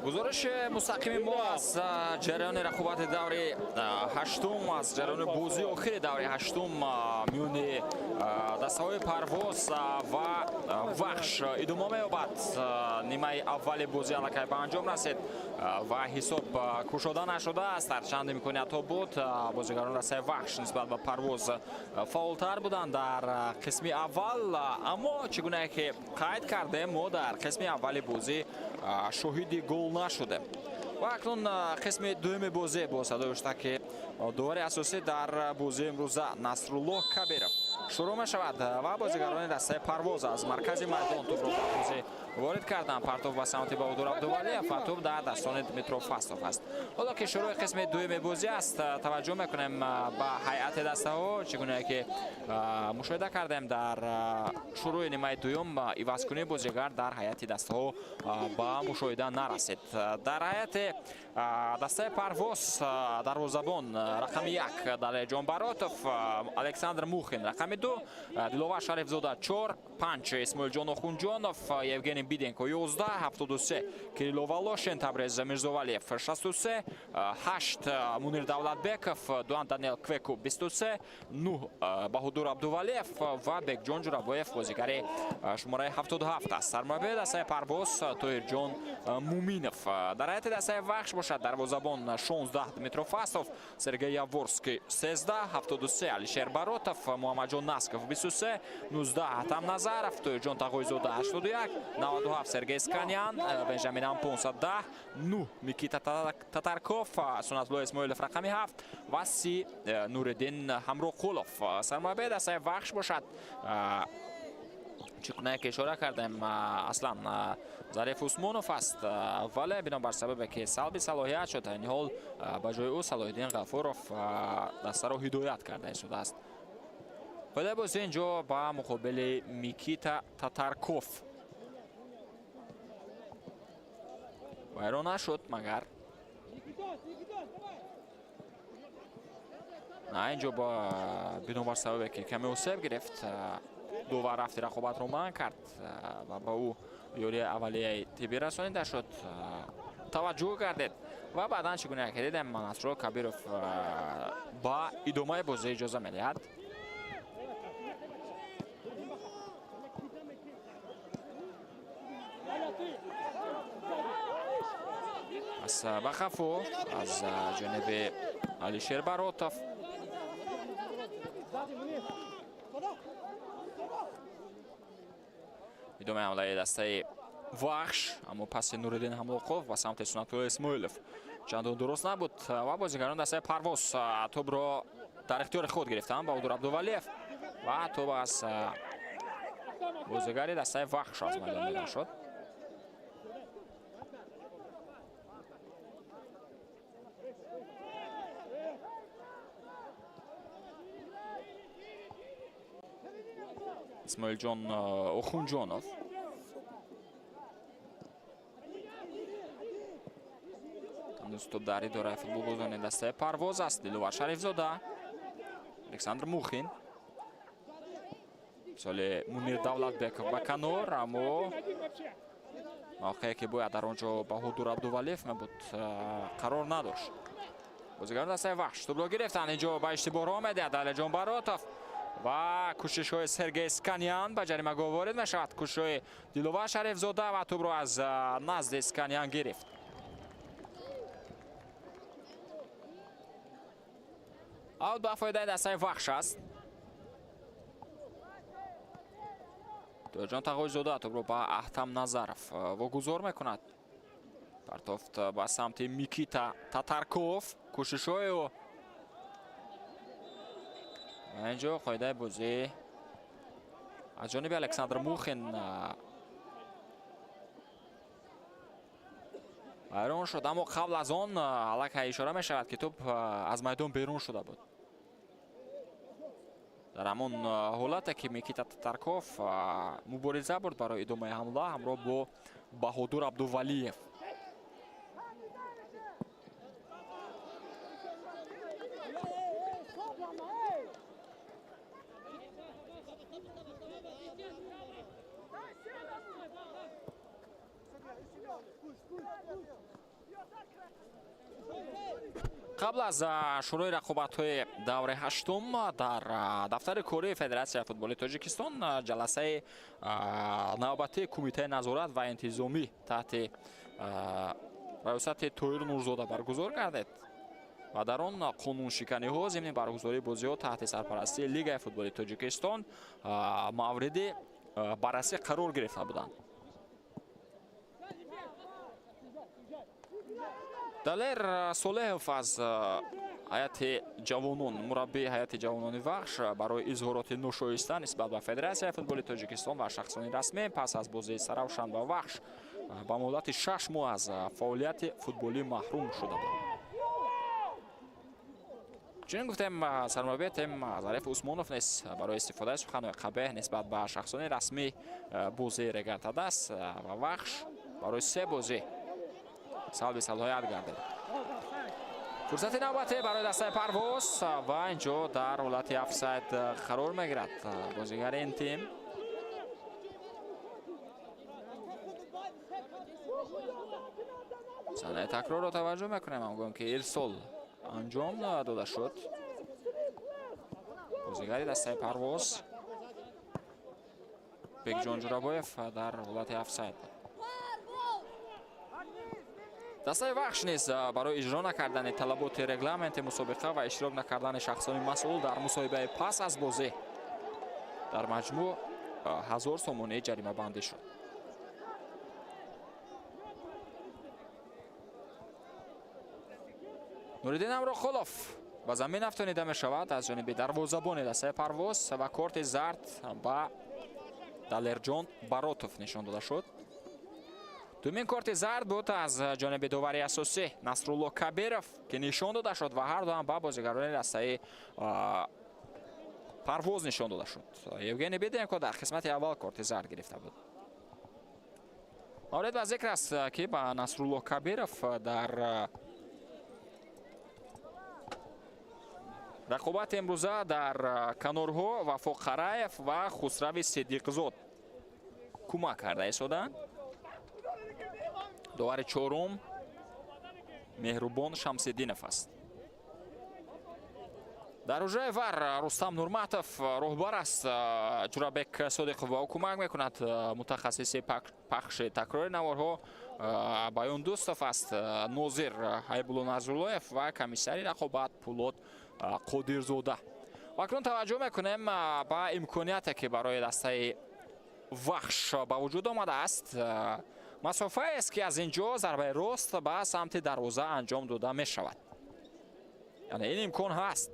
گزارش مستقیم ما از جریان رقابت دوره هشتم از جریان بازی آخر دوره هشتم میون دسته‌های پرواز و وحش ادامه می‌یابد. نیمه اول بازی الکی به انجام رسید و حساب کشوده نشده است. هرچند امکانیت ها بود بازیگران دسته وحش نسبت به پرواز فعالتر بودند در قسم اول، اما چگونه که قید کرده ما در قسم اول بازی شاهد گل نشده و اکنون قسم دوم بازی با صدای که داور اساسی در بازی امروز نصرالله کبیرов شروع می شود و بازیگران دسته پرواز از مرکز میدان توپ را به بازی وارد کردن. پرتاب به سمت بهادر عبدالولی و توپ در دستان دمیترو فاستوف است. حالا که شروع قسم دوم بازی است توجه میکنیم به هیئت دسته ها چگونه که مشاهده کردیم در شروع نیمه دوم عوض‌کنی بازیگر در هیئت دسته ها به مشاهده نرسید. در هیئت دسته پرواز دروازه‌بان رقم 1 دلیجان براتوف، الکساندر موخین رقم 2 دلوار شریفزاده 4 5 اسماعیل جان آخونجانوف یوگنی بیدенکو 11 73 کирило волошин табрез мирзовалиев 63 8 мунир давлатбеков 2 даниэл квеку 23 9 баҳодур абдувалиев ва бекҷон ҷурабоев бозигари шумораи 77 аст. сармарбии дастаи парвоз тоҳирҷон муминов. дар ҳайати дастаи вахш бошад дарвозабон 16 дмитров фастов, сергей яворский 13 73 алишер баротов, муҳаммаҷон насков 23 19 атам назаров, тоҳирҷон тағоизода 81 97 сергей сканян, бенжамин ампонса 10 9 микита татарков, сунатулло исмоилов рақами 7 ва 30 нуриддин ҳамроқулов. сармарбии дастаи вахш бошад چگونه که اشاره کردم اصلا ظریف عثمانوف است ولی بنابر سببی که سلب صلاحیت شد این حال به جای او صلاح‌الدین غفورов دسته را هدایت کرده شده است. خود بازی اینجا با مقابل میکیتا تاتارکوف ویران نشد مگر نه اینجا با بنابر سببی که کمی اوسیب گرفت دوباره رفت رقابت رو منع کرد و با او یوری اولیه تیبی رسانیده شد توجه گردید و بعدا چگونه که دیدم منصور کبیروف با ادامه بازی اجازه میدهد. از بخفو از جانب علیشیر باروتوف ادامه حمله دسته وحش اما پس نورالدین حملاقوف و سمت سنت‌الله اسماعیلوف چندان درست نبود و بازیگران دسته پرواز توپ را در اختیار خود گرفتند. بهادر عبدالولیف و توپ از بازیگری دسته وحش از میدان بیرون شد. اسماعیل جان اوخونجانوف هنوز توپ در اداره فوتبالبازان دسته پرواز است. دلوار شریف زاده الکساندر موخین سال منیر دولتبک و کنور اما موقعی که باید در آنجا بهادر عبدالولیف بود قرار نداشت. بازیگران دسته وحش توپ را گرفتند. اینجا به اشتباه آمده علیجان باروتوف و کوشش های سرگی اسکانیان به جریمه وارد می شود. کوشش های دلوار شریف زاده و توپ را از نزد اسکانیان گرفت. اوت به فایده دسته وحش است. جان تقوی زاده توپ را به احتم نظرف واگذار میکند. پرتافت به سمت میکیتا تاتارکوف کوشش های او اینجا قاعده بازی از جانب الکساندر موخین ویران شد اما قبل از آن الک اشاره می شود که توپ از میدان بیرون شده بود. در همون حالت که میکیتا تاتارکوف مبارزه برد برای ادامه حمله همراه با بهادر عبدالولیف. قبل از شروع رقابت‌های دور هشتم در دفتر کاری فدراسیون فوتبال تاجیکستان جلسه نوبتی کمیته نظارت و انتظامی تحت ریاست طاهر نورزاده برگزار گردید و در آن قانون شکنی ها ضمن برگزاری بازی ها تحت سرپرستی لیگ فوتبال تاجیکستان مورد بررسی قرار گرفته بودند. دلیر صالحوف از هیئت جوانان مربی هیئت جوانان وحش برای اظهارات ناشایسته نسبت به فدراسیون فوتبال تاجیکستان و شخصان رسمی پس از بازی سروشن و وحش به مدت 6 ماه از فعالیت فوتبالی محروم شده بود. چنین گفتیم سرمربی تیم ظریف عثمانوف نیز برای استفاده سخن‌های قبیح نسبت به شخصان رسمی بازی را گرفته است و وحش برای 3 بازی سلب صلاحیت گردید. فرصت نوبتی برای دسته پرواز و اینجا در حالت افساید قرار میگیرد بازیگر این تیم. صحنه تکرار را توجه میکنیم همگام که ارسال انجام داده شد. بازیگر دسته پرواز بگجان جورابایف در حالت افساید. دسته وحش نیز برای اجرا نکردن طلبات رگلمنت مسابقه و اشتراک نکردن شخصان مسئول در مصاحبه پس از بازی در مجموع 1000 سومانی جریمه بندی شد. نورالدین امراخلوف به زمین افشانیده می شود از جانب دروازه‌بان دسته پرواز و کارت زرد به далерҷон баротов нишон дода шуд. Думин корти зард буд аз ҷониби довари асосӣ Насрулло Кабиров ки нишон дода шуд ва ҳарду ҳам ба бозигарони дастаи Парвоз нишон дода шуд. Евгений Беденко дар қисмати аввал корти зард гирифта буд. маврид ба зикр аст ки ба Насрулло Кабиров дар рақобати имрӯза дар канорҳо Вафо Қараев ва Хусрави Сидиқзод кӯмак карда истоданд. довари чорум Меҳрубон Шамсиддинов аст. дар ҳуҷраи вар Рустам Нурматов роҳбар аст. Ҷурабек Содиқов ба ӯ кӯмак мекунад. мутахассиси пахши такрори наворҳо Баён Дӯстов аст. нозир Ҳайбулло Назруллоев ва комиссари рақобат Пулот Қодирзода. акнун таваҷҷӯҳ мекунем ба имконияте ки барои дастаи вахш ба вуҷуд омадааст. масофаест ки аз ин ҷо зарбаи рост ба самти дарвоза анҷом дода мешавад. яъне ин имкон ҳаст.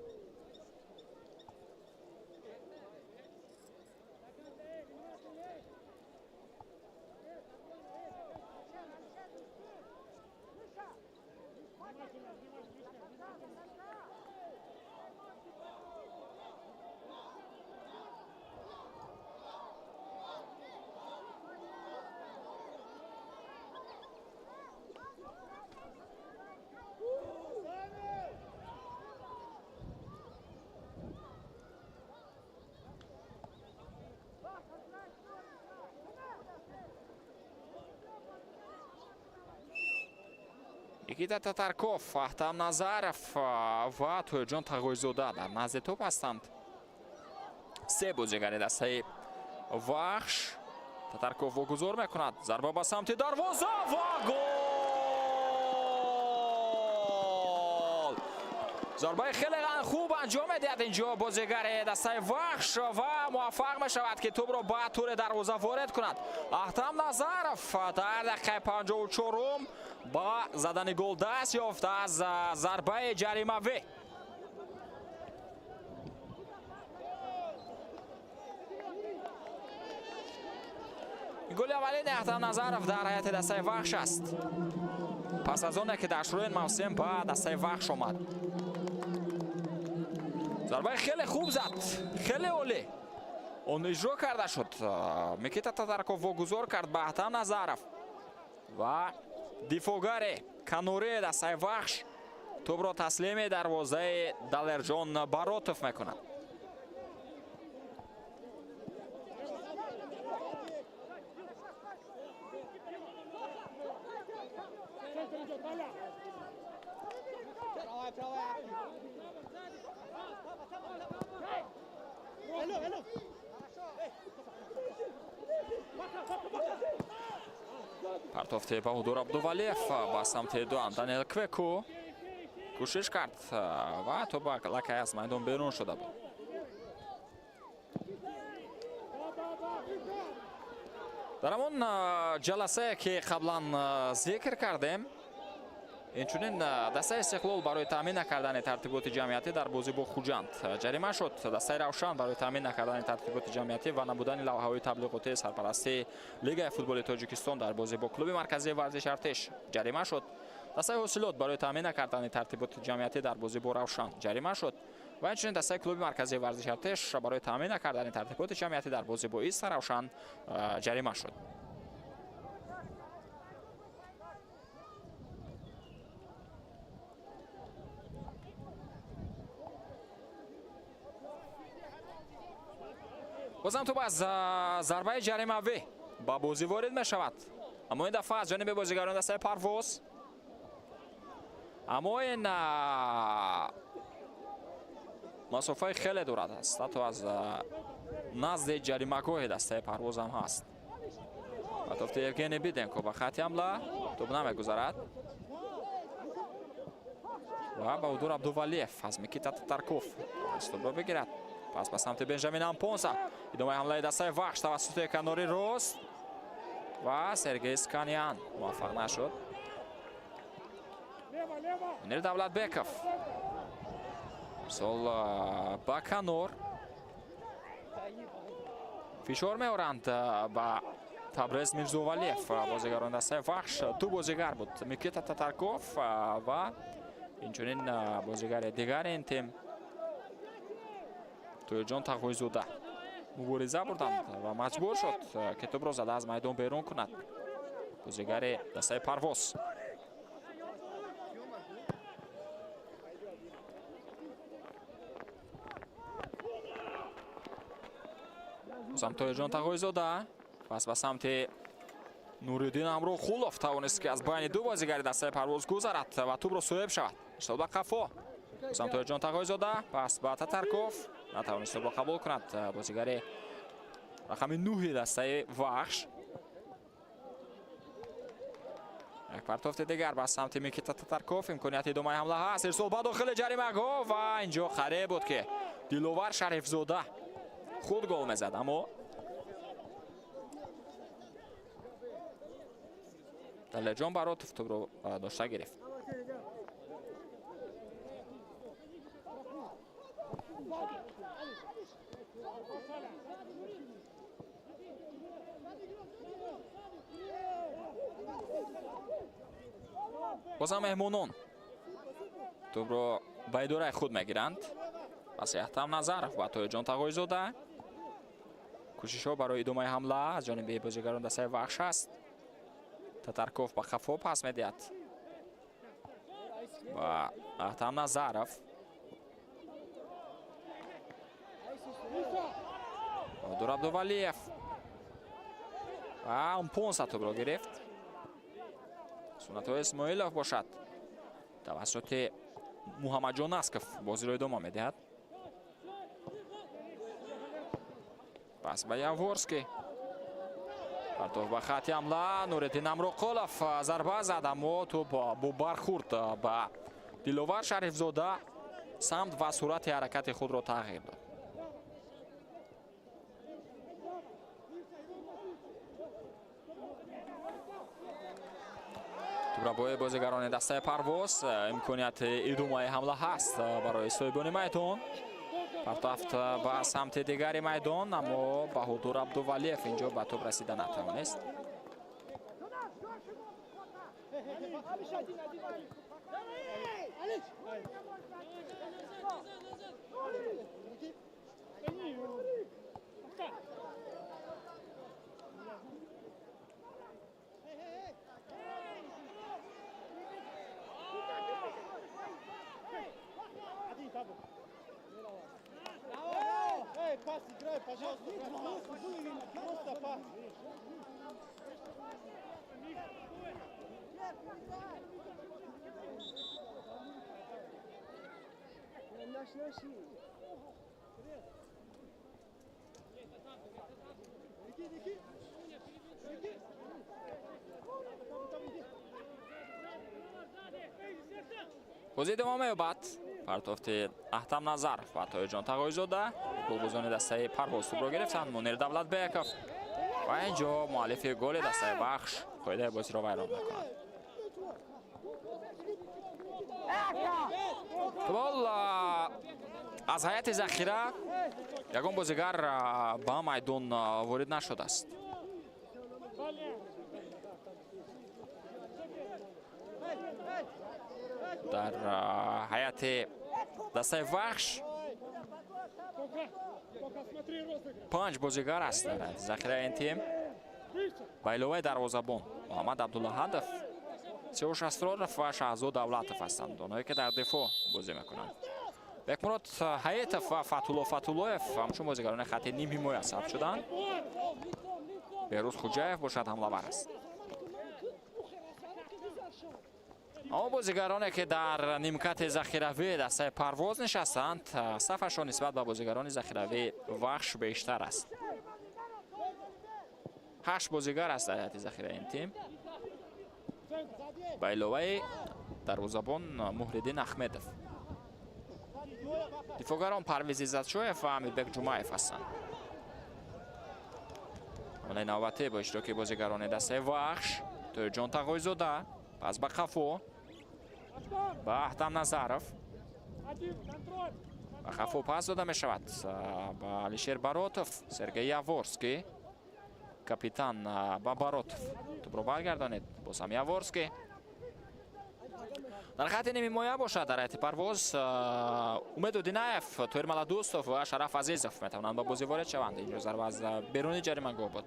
Никита Татарков, Ахтам Назаров ва Туёҷон Тағоизода дар назди топ ҳастанд. се бозигари дастаи вахш. Татарков вогузор мекунад. зарба ба самти дарвоза ва гол! зарбаи хеле хуб анҷом медиҳад ин ҷо бозигари дастаи вахш ва муваффақ мешавад ки тӯбро ба тури дарвоза ворид кунад. Ахтам Назаров дар дақиқаи 54 ба задани гол даст ёфт аз зарбаи ҷаримавӣ. голи аввалини Ахтам Назаров дар ҳайати дастаи вахш аст. пас аз оне ки дар шурӯи ин мавсим ба дастаи вахш омад. зарбаи хеле хуб зад. хеле олӣ. он иҷро карда шуд. Микита Татарков вогузор кард ба Ахтам Назаров ва дифогари канории дастаи вахш тӯбро таслими дарвозаи Далерҷон Баротов мекунад. партофти Баҳодур Абдувалиев ба самти дуам Даниэл Квеку кӯшиш кард ва тӯба лакай аз майдон берун шуда буд. дар ҳамон ҷаласае ки қаблан зикр кардем, инчунин дастаи Истиқлол барои таъмин накардани тартиботи ҷамъиятӣ дар бозӣ бо Хуҷанд ҷарима шуд. дастаи Равшан барои таъмин накардани тартиботи ҷамъиятӣ ва набудани лавҳаҳои таблиғотии сарпарастии Лигаи футболи Тоҷикистон дар бозӣ бо клуби марказии варзиши Артеш ҷарима шуд. дастаи Ҳосилот барои таъмин накардани тартиботи ҷамъиятӣ дар бозӣ бо Равшан ҷарима шуд. ва инчунин дастаи клуби марказии варзиши Артеш барои таъмин накардани тартиботи ҷамъиятӣ дар бозӣ бо Иста Равшан ҷарима шуд. бозам тӯб аз зарбаи ҷаримавӣ ба бозӣ ворид мешавад. аммо ин дафъа аз ҷониби бозигарони дастаи Парвоз. аммо ин масофаи хеле дурад аст. ҳатто аз назди ҷаримагоҳи дастаи Парвоз ҳам ҳаст. партофти Евгений Беденко ба хати ҳамла тӯб намегузарад ва Баҳодур Абдувалиев аз Микита Татарков тӯбро бигирад. пас ба самти Бенҷамин Ампонса. идомаи ҳамлаи дастаи вахш тавассути канори рост ва Сергей Сканян муваффақ нашуд. Мунир Давлатбеков сол ба канор фишор меоранд ба Табрез Мирзовалиев. Бозигарони дастаи Вахш ду бозигар буд, Микита Татарков ва инчунин бозигари дигари ин тим Тоёҷон Тағоизода мубориза бурданд ва маҷбур шуд ки тӯбро зада аз майдон берун кунад. Бозигари дастаи Парвоз. бозам Тоёҷон Тағоизода пас ба самти Нуриддин Амрохулов тавонист ки аз байни ду бозигари дастаи Парвоз гузарад ва тӯбро соҳиб шавад. Иштод ба Қафо. бозам Тоёҷон Тағоизода пас ба Татарков натавонист тӯбро қабул кунад. Бозигари рақами 9 дастаи Вахш. як партофти дигар ба самти Микита Татарков. имконияти идомаи ҳамла ҳаст. ирсол ба дохили ҷаримаҳгоҳ ва инҷо хареб буд ки Диловар Шарифзода худ гол мезад, аммо Даллеҷон Баротов тӯбро дошта гирифт. бозам меҳмонон тӯбро ба идораи худ мегиранд. пас Яҳтам Назаров ба Тоёҷон Тағоизода. кӯшишҳо барои идомаи ҳамла аз ҷониби бозигарони дастаи Вахш аст. Татарков ба Қафо пас медиҳад ба Яҳтам Назаров. Баҳодур Абдувалиев ва Умпонса тӯбро гирифт. Сунатҳои Исмоилов бошад. тавассути Муҳаммаҷон Насков бозиро идома медиҳад. пас ба Яворский. партоф ба хати ҳамла. Нуриддин Амроқулов зарба зад, аммо тӯб бо бархурд ба Диловар Шарифзода самт ва суръати ҳаракати худро тағйир дод. тӯбрабои бозигарони дастаи Парвоз. имконияти идомаи ҳамла ҳаст барои соҳибони майдон. партофт ба самти дигари майдон, аммо Баҳодур Абдувалиев инҷо ба тӯб расида натавонист. Пас играй, пожалуйста, просто пас. бозӣ давом меёбад. партофти Яҳтам Назаров ва Тоёҷон Тағоизода. голбозони дастаи Парвоз тӯбро гирифтанд. Мунир Давлатбеков ва инҷо муаллифи голи дастаи Вахш қоидаи бозиро вайрон мекунад. футбол аз ҳайати захира ягон бозигар ба майдон ворид нашудааст. дар ҳайати дастаи Вахш 5 бозигар аст дар ҳайати захираи ин тим. ба иловаи дарвозабон Муҳаммад Абдуллаҳадов, Сеуш Асроров ва Шаҳзод Давлатов ҳастанд, онҳое ки дар дифоъ бозӣ мекунанд. Бекмурод Ҳаитов ва Фатулло Фатуллоев ҳамчун бозигарони хати ним ҳимоя сабт шуданд. Беҳрӯз Хуҷаев бошад ҳамлавар аст. аммо бозигароне ки дар нимкати захиравӣ дастаи Парвоз нишастанд, сафашон нисбат ба бозигарони захиравӣ Вахш бештар аст. 8 бозигар аст дар ҳайати захираи ин тим. ба иловаи дарвозабон Муҳриддин Ахмедов. дифоъгарон Парвиз Иззатшоев ва Амирбек Ҷумаев ҳастанд. ҳамлаи навбатӣ бо иштироки бозигарони дастаи Вахш. Тоёҷон Тағоизода пас ба Қафо ба Яҳтам Назаров. و خفو پس داده می شود با علیشیر باروتوف. سرگئی یاورسکی کاپیتان با باروتوف توپ رو برگردانید. باز هم یاورسکی در خط نیمه مایه باشد در حیاط پرواز. امید دینایف، تویرملا دوستوف و شرف عزیزوف میتوانند با بازی وارد شوند. اینجا ضربه از بیرون جریمه بود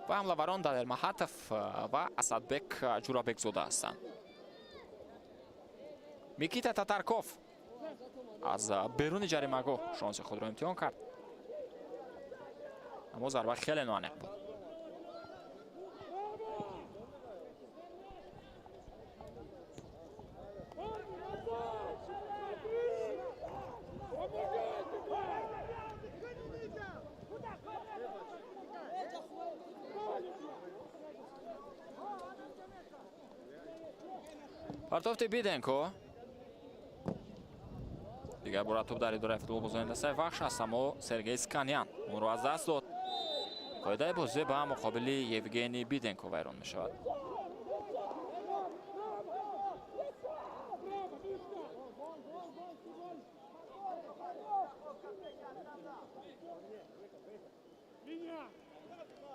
و حمله‌وران دلیل محتف و اسدبک جورابک زوده هستند. میکیتا تاتارکوف از بیرون جریمه شانس خود را امتحان کرد، اما ضربه خیلی نانک بود. پارتوفت بیدنکو دیگر برای توپ در اداره فوتبال بازی دسته وخش است، اما سرگئی سکانیان اون رو از دست داد. قاعده بازی به مقابل یوگنی بیدنکو ویران می شود.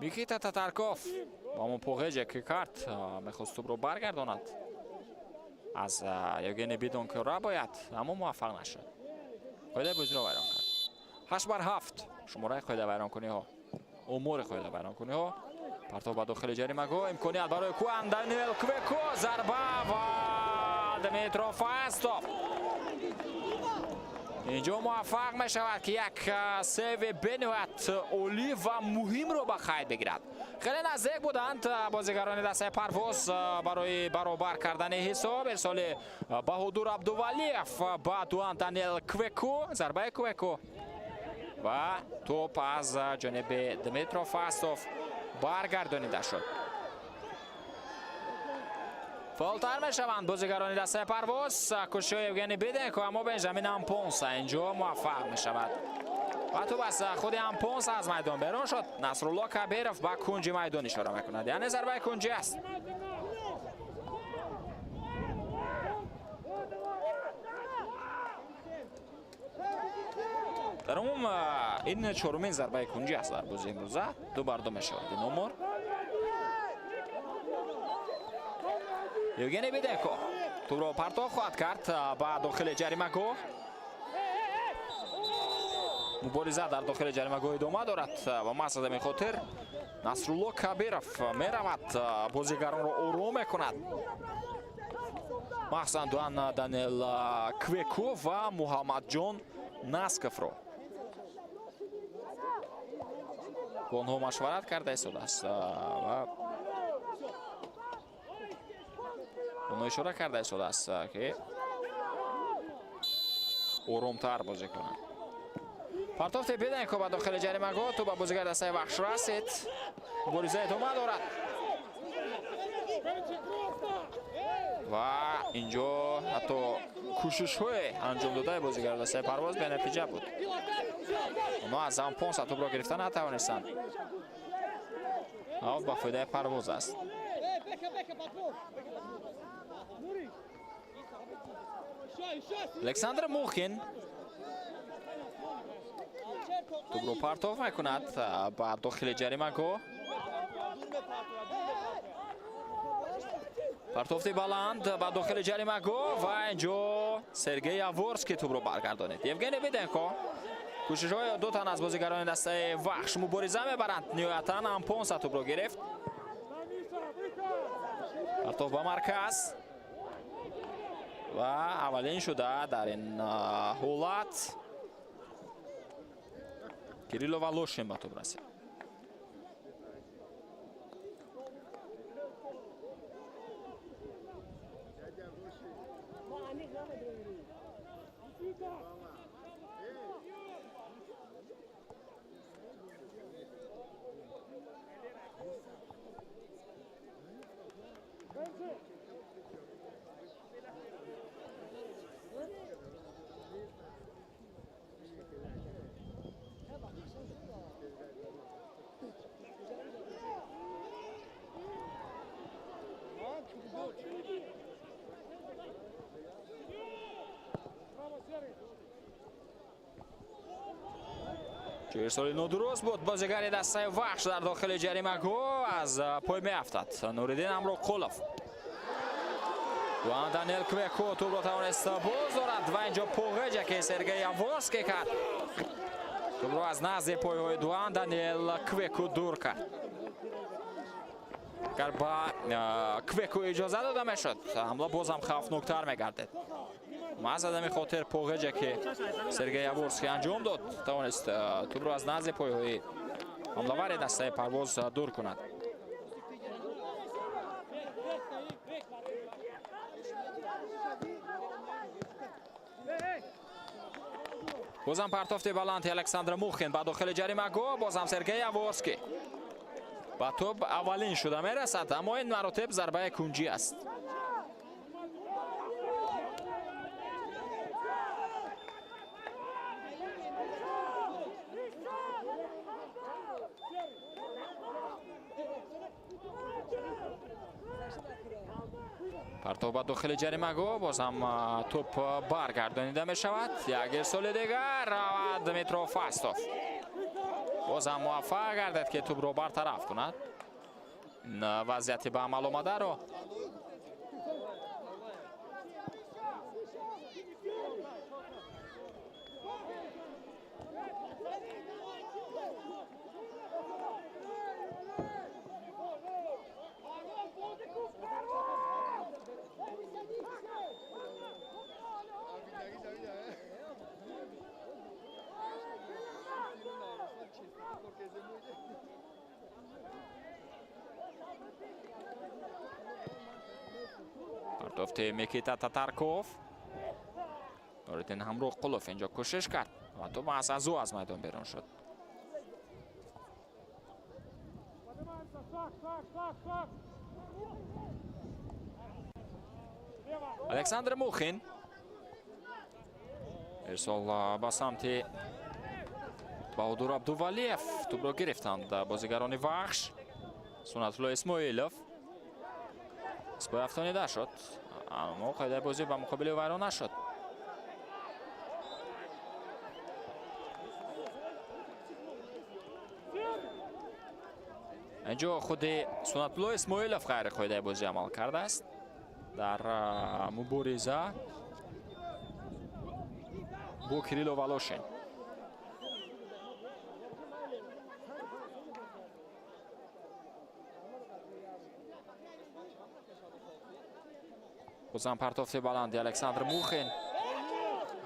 میکیتا تاتارکوف با همون پوغیجه که کرد میخواست توپ رو برگرداند از یوگنی بیدنکو را باید، اما موفق نشد. قاعده بازی رو ویران کرد. 8-7 شماره قاعده ویران کنی ها، امور قاعده ویران کنی ها. پرتاب به داخل جریمه امکانیت برای کوان دانیل کویکو، ضربه و دمیتروف استوف اینجا موفق می شود که یک سیو بنویت اولی و مهم رو به خرید بگیرد. خیلی نزدیک بودند بازیگران دسته پرواز برای برابر کردن حساب. ارسال بهادور عبدولیف با دوان دانیل کویکو، ضربه کویکو و توپ از جانب دمیتروف استوف برگردانیده شد. فالتر می شوند بازیگران دسته پرواز. کوشش یوگنی بیدنکو، اما بنجامین امپونس اینجا موفق می شود و تو بس خود امپونس از میدان بیرون شد. نصرالله کبیرов با کنجی میدان اشاره میکند، یعنی ضربه کنجی است. در عموم این چهارمین ضربه کنجی است در بازی امروزه. 2-2 می شود این امور. یوگنی بیدنکو توپ را پرتاب خواهد کرد با داخل جریمه گاه. مبارزه در داخل جریمه گاه ادامه دارد و مقصد می خاطر نصرالله کبیرов می رود بازیگران را آرام میکند. مخصوصا دوان دانیل کویکو و محمد جان ناسکف را با آنها مشورت کرده شده است و اونها اشاره کرده شده است که آرامتر بازی کنند. پرتافت بیدنکو به داخل جریمه گاه، تو به بازیگر دسته وخش رسید. مبارزه ادامه دارد و اینجا حتی کوشش های انجام داده بازیگر دسته پرواز به نتیجه بود. اونا از امپونس توپ را گرفتن نتوانستند. اوت با فایده پرواز است. الکساندر موخین توپ رو پرتاب میکند با داخل جریمه گاه. پرتافت بلند با داخل جریمه گاه و اینجا سرگئی یاورسکی توپ رو برگردانید. یوگنی بیدنکو کوشش های دو تن از بازیگران دسته وخش مبارزه میبرند. نهایتا امپونس توپ رو گرفت. پرتاب به مرکز و اولین شده در این حالت کیریلو ولوشین به توپ رسید. ارسال نادرست بود. بازیگر دسته وحش در داخل جریمه‌گاه از پای میافتد. نوریدین همراه قلف. دوان دانیل کویکو توپ را توانست باز دارد و اینجا پوغجه که سرگی یاورسکی کرد. توپ را از نزد پایهای دوان دانیل کویکو دور کرد. اگر با کویکو اجازه داده میشد حمله باز هم خوفناکتر میگردید. از همین خاطر پوغجه که سرگی یاورسکی انجام داد توانست توپ را از نزد پایهای حمله‌ور دسته پرواز دور کند. بازم پرتافت بلند الکساندر موخین با داخل جریمه‌گاه. بازم سرگی یاورسکی با توپ اولین شده میرسد اما این مراتب ضربه کنجی است. پرتاب با داخل جریمه‌گاه. بازم توپ برگردانیده می شود. یک ارسال دیگر و دمیترو فاستوف بازم موفق گردد که توپ رو برطرف کند. وضعیت به عمل آمده رو پرتافت میکیتا تاتارکوف. نوریدین همراه قلف اینجا کوشش کرد و توپ از او از میدان بیرون شد. الکساندر موخین ارسال با سمت بهادر عبدالولیف. توپ را گرفتند بازیگران وحش. سنت‌الله اسماعیلوف اسپای افتانیده شد اما قاعده بازی به مقابل ویران نشد. اینجا خود سنت‌الله اسماعیلوف غیر قاعده بازی عمل کرده است در مبارزه با کریلو ولاشین. بازم پرتافت بلند الکساندر موخین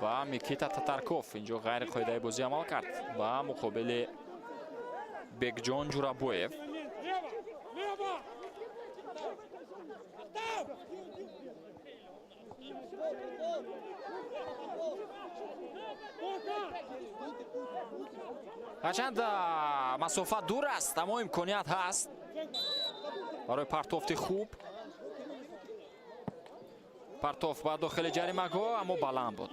و میکیتا تاتارکوف اینجا غیر قاعده بازی عمل کرد و مقابل بگجان جورابویف. هرچند مسافت دور است اما امکانیت هست برای پرتافت خوب. پرتافت با داخل جریمه‌گاه اما بلند بود.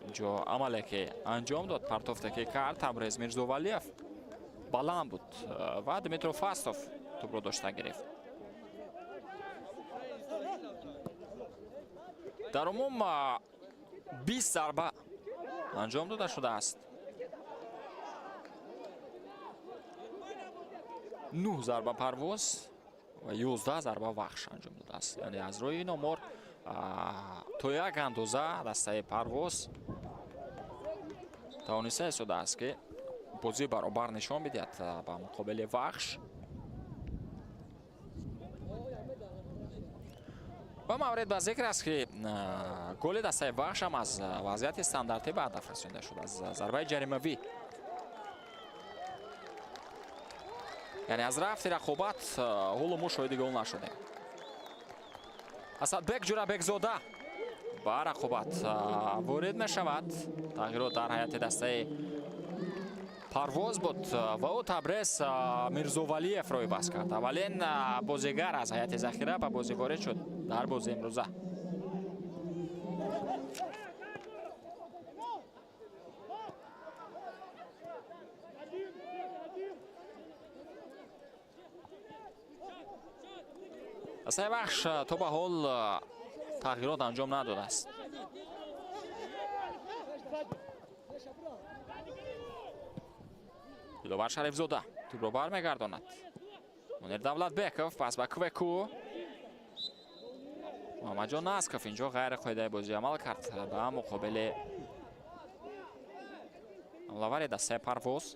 اینجا عملی که انجام داد پرتافت که کرد تبریز میرزاولیف بلند بود و دمیترو فاستوف توپ رو داشته گرفت. در عموم 20 ضربه انجام داده شده است. 9 ضربه پرواز و 11 ضربه وحش انجام داده است. یعنی از روی این امور تو یک اندازه دسته پرواز توانسته شده است که بازی برابر نشان بدهد با مقابل وحش. و مورد به ذکر است که گل دسته وحش هم از وضعیت استانداردی به هدف رسانده شد از ضربه جریمه‌وی. یعنی از رفت رقابت حول ما شاهد گل نشدیم. اسدبек جورابекзода با رقابت وارد می شود. تغییرات در هیئت دسته پرواز بود و او تبریز میرزاولیف را عوض کرد. اولین بازیگر از هیئت ذخیره به بازی وارد شد در بازی امروزه. دسته وحش تا به حال تغییرات انجام نداده است. دلوبر شریفزاده توپ رو برمیگرداند. منیر давлатбеков پس به کوکو. محمدجان نسکوف اینجا غیر قاعده بازی عمل کرد به مقابل حمله‌ور دسته پرواز.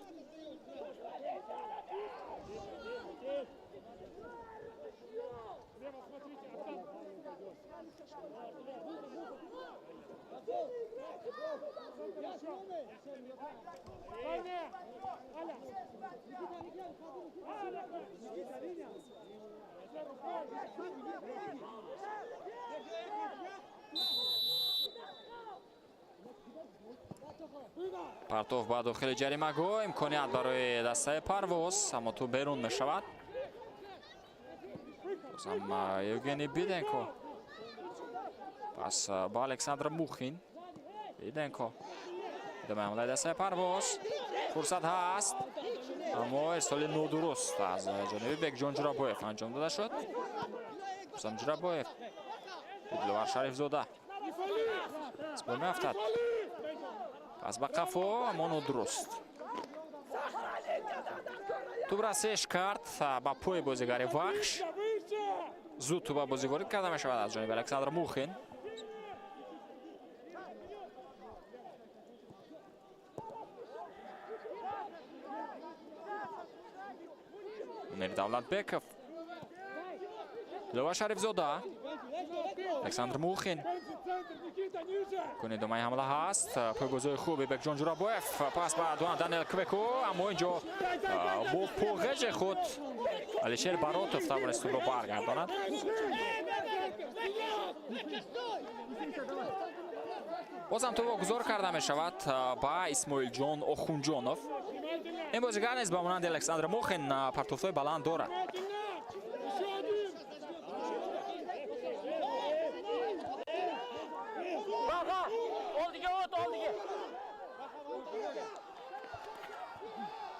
партов ба дохили ҷаримаҳгоҳ. имконият барои дастаи парвоз, аммо ту берун мешавад. бозам евгений биденко. пас ба александр мухин. биденко идомаи ҳамлаи дастаи парвоз. фурсат ҳаст, аммо ирсоли нодуруст аз ҷониби бекҷон ҷурабоев анҷом дода шуд. бозам ҷурабоев, диловар шарифзода бо меафтад. пас ба қафо, аммо нодуруст. туп расеш кард ба пои бозигари вахш. зуд ту ба бозӣ ворид карда мешавад аз ҷониби александр мухин. منیر давлатбеков. диловар шарифзода. александр мухин. куни думаи ҳамла ҳаст. пойгузои хуби бекҷон ҷурабоев. пас ба дуан даниэл квеко, аммо инҷо бо поғежи худ алишер баротов тавонист тӯбро баргардонад. бозам тӯбро гузор карда мешавад ба исмоилҷон охунҷонов. ин бозигар низ ба монанди александр мухин партофтои баланд дорад.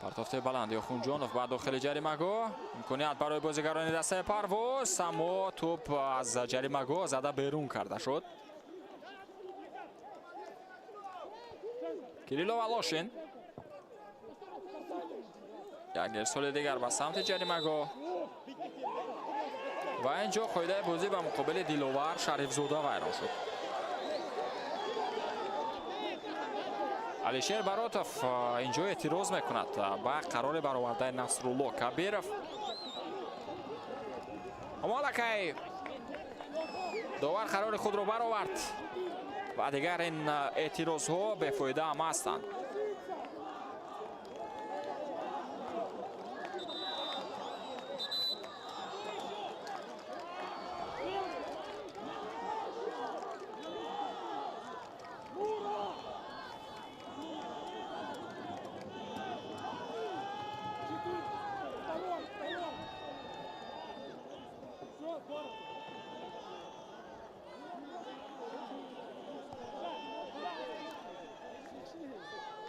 партофтои баланди охунҷонов ба дохили ҷаримаҳгоҳ. имконият барои бозигарони дастаи парвоз, аммо туп аз ҷаримаҳгоҳ зада берун карда шуд. кирилло волошин. як ирсоли дигар ба самти ҷаримаҳгоҳ. ва инҷо қоидаи бозӣ ба муқобили диловар шарифзода вайрон шуд. алишер баротов инҷо эътироз мекунад ба қарори баровардаи насрулло кабиров. аммо аллакай довар қарори худро баровард ва дигар ин эътирозҳо бефоида ҳам ҳастанд.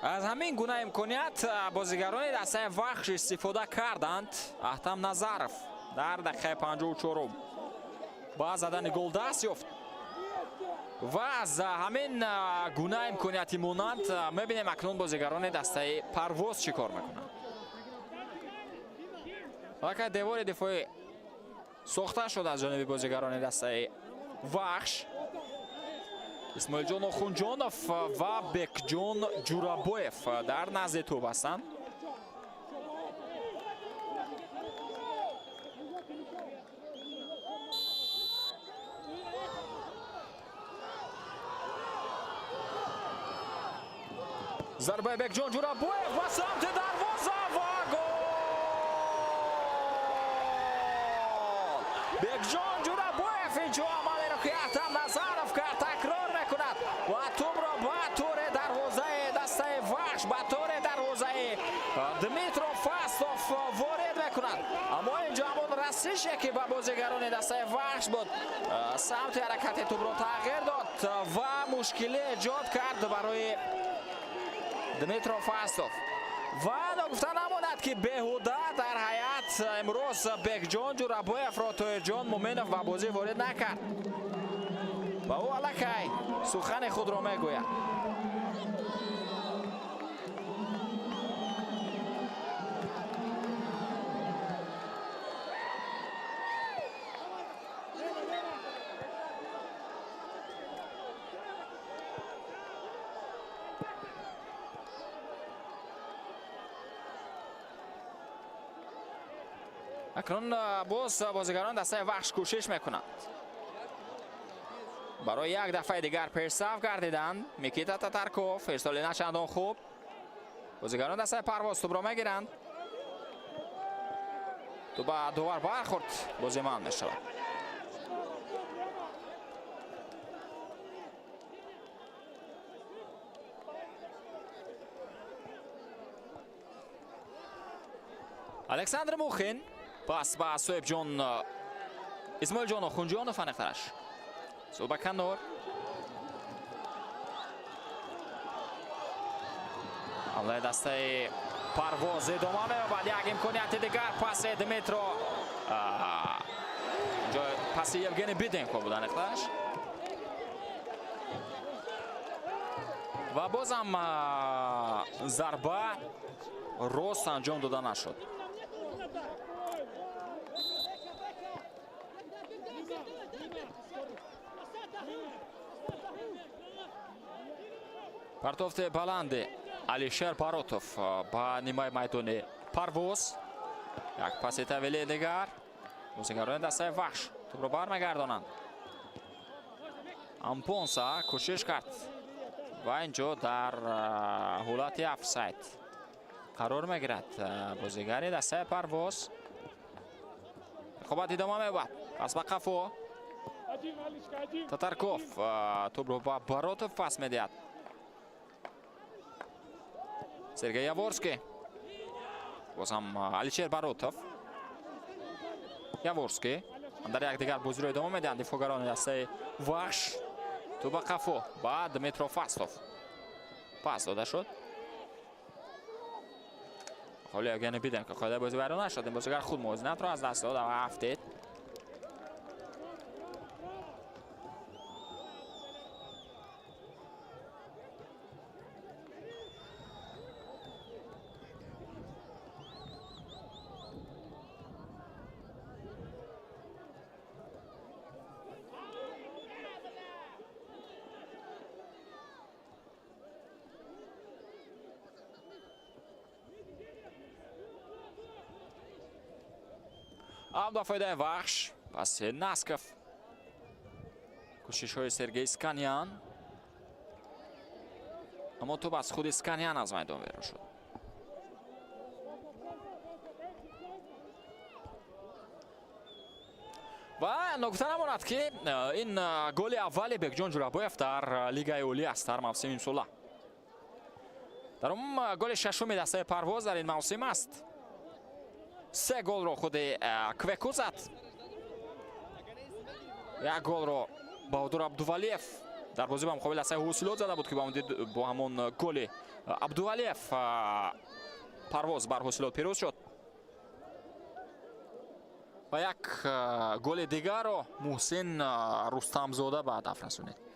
аз ҳамин гуна имконият бозигарони дастаи вахш истифода карданд. аҳтам назаров дар дақиқаи 54 ба задани гол даст ёфт. ва аз ҳамин гуна имконияти монанд мебинем акнун бозигарони дастаи парвоз чӣ кор мекунанд. вака девори дифоӣ сохта шуд аз ҷониби бозигарони дастаи вахш. исмоилҷон охунҷонов ва бекҷон ҷурабоев дар назди тӯб ҳастанд. зарбаи бекҷон ҷурабоев ба самти дарвоза ва гол! бекҷон ҷурабоев инҷо амалеро ки аҳтам назаров кард такрор мекунад ва тӯбро ба тури дарвозаи дастаи вахш, ба тури дарвозаи дмитро фастов ворид мекунад. аммо инҷо ҳамон расише ки ба бозигарони дастаи вахш буд самти ҳаракати тӯбро тағйир дод ва мушкилӣ эҷод кард барои дмитро фастов. ва гуфта намонад ки беҳуда дар ҳаят имрӯз бекҷон ҷурабоевро тоирҷон муминов ба бозӣ ворид накард. ва ӯ аллакай сухани худро мегӯяд. اکنون باز بازیگران دسته وحش کوشش میکنند برای یک دفعه دیگر پیشرو گردیدند. میکیتا تاتارکوف ارسالی نه چندان خوب. بازیگران دسته پرواز توپ را میگیرند. تو با دوبار برخورد بازیمان میشود. الکساندر موخین پاس با سویب جون اسماعیل جان خونجان فنخترش صوبه کنور حمله دسته پرواز ادامه می‌یابد. یک امکانیت دیگر پاس دمیترو اینجا پاس یوگنی بیدنکو بود نخترش و بازم ضربه راست انجام داده نشد. پرتافت بلند алишер баротов ба нимаи майдони парвоз. як паси тавили дигар. бозигарони дастаи вахш тӯбро бармегардонанд. ампонса кӯшиш кард ва инҷо дар ҳолати офсайд қарор мегирад бозигари дастаи парвоз. рақобат идома меёбад. пас ба қафо татарков тӯбро ба баротов пас медиҳад. Сергей Яворский. бозам алишер баротов. Яворский. дар як дигар бозиро идома медиҳанд дифогарони дастаи вахш. ту ба қафо ба Дмитро Фастов. пас дода шуд. ҳоли Евгений Биденко қоидаи бозӣ вайрон нашуд. ин бозигар худ мувозинатро аз даст дод ва афтид. با فایده وحش پس نسکف کوشش های سرگئی اسکانیان اما توپ از خود اسکانیان از میدان بیرون شد. و نکته نماند که این گل اول بکجان جورابویف در لیگای اولی است در موسم امسال. در اون گل ششم دسته پرواز در این موسم است. سه گل رو خود کوکو زد. یک گل رو بهادر عبدولیف در بازی با مقابل دسته حوصلات زده بود که با همون گل عبدولیف پرواز بر حوصلات پیروز شد. و یک گل دیگر رو محسن رستمزاده به هدف رسونید.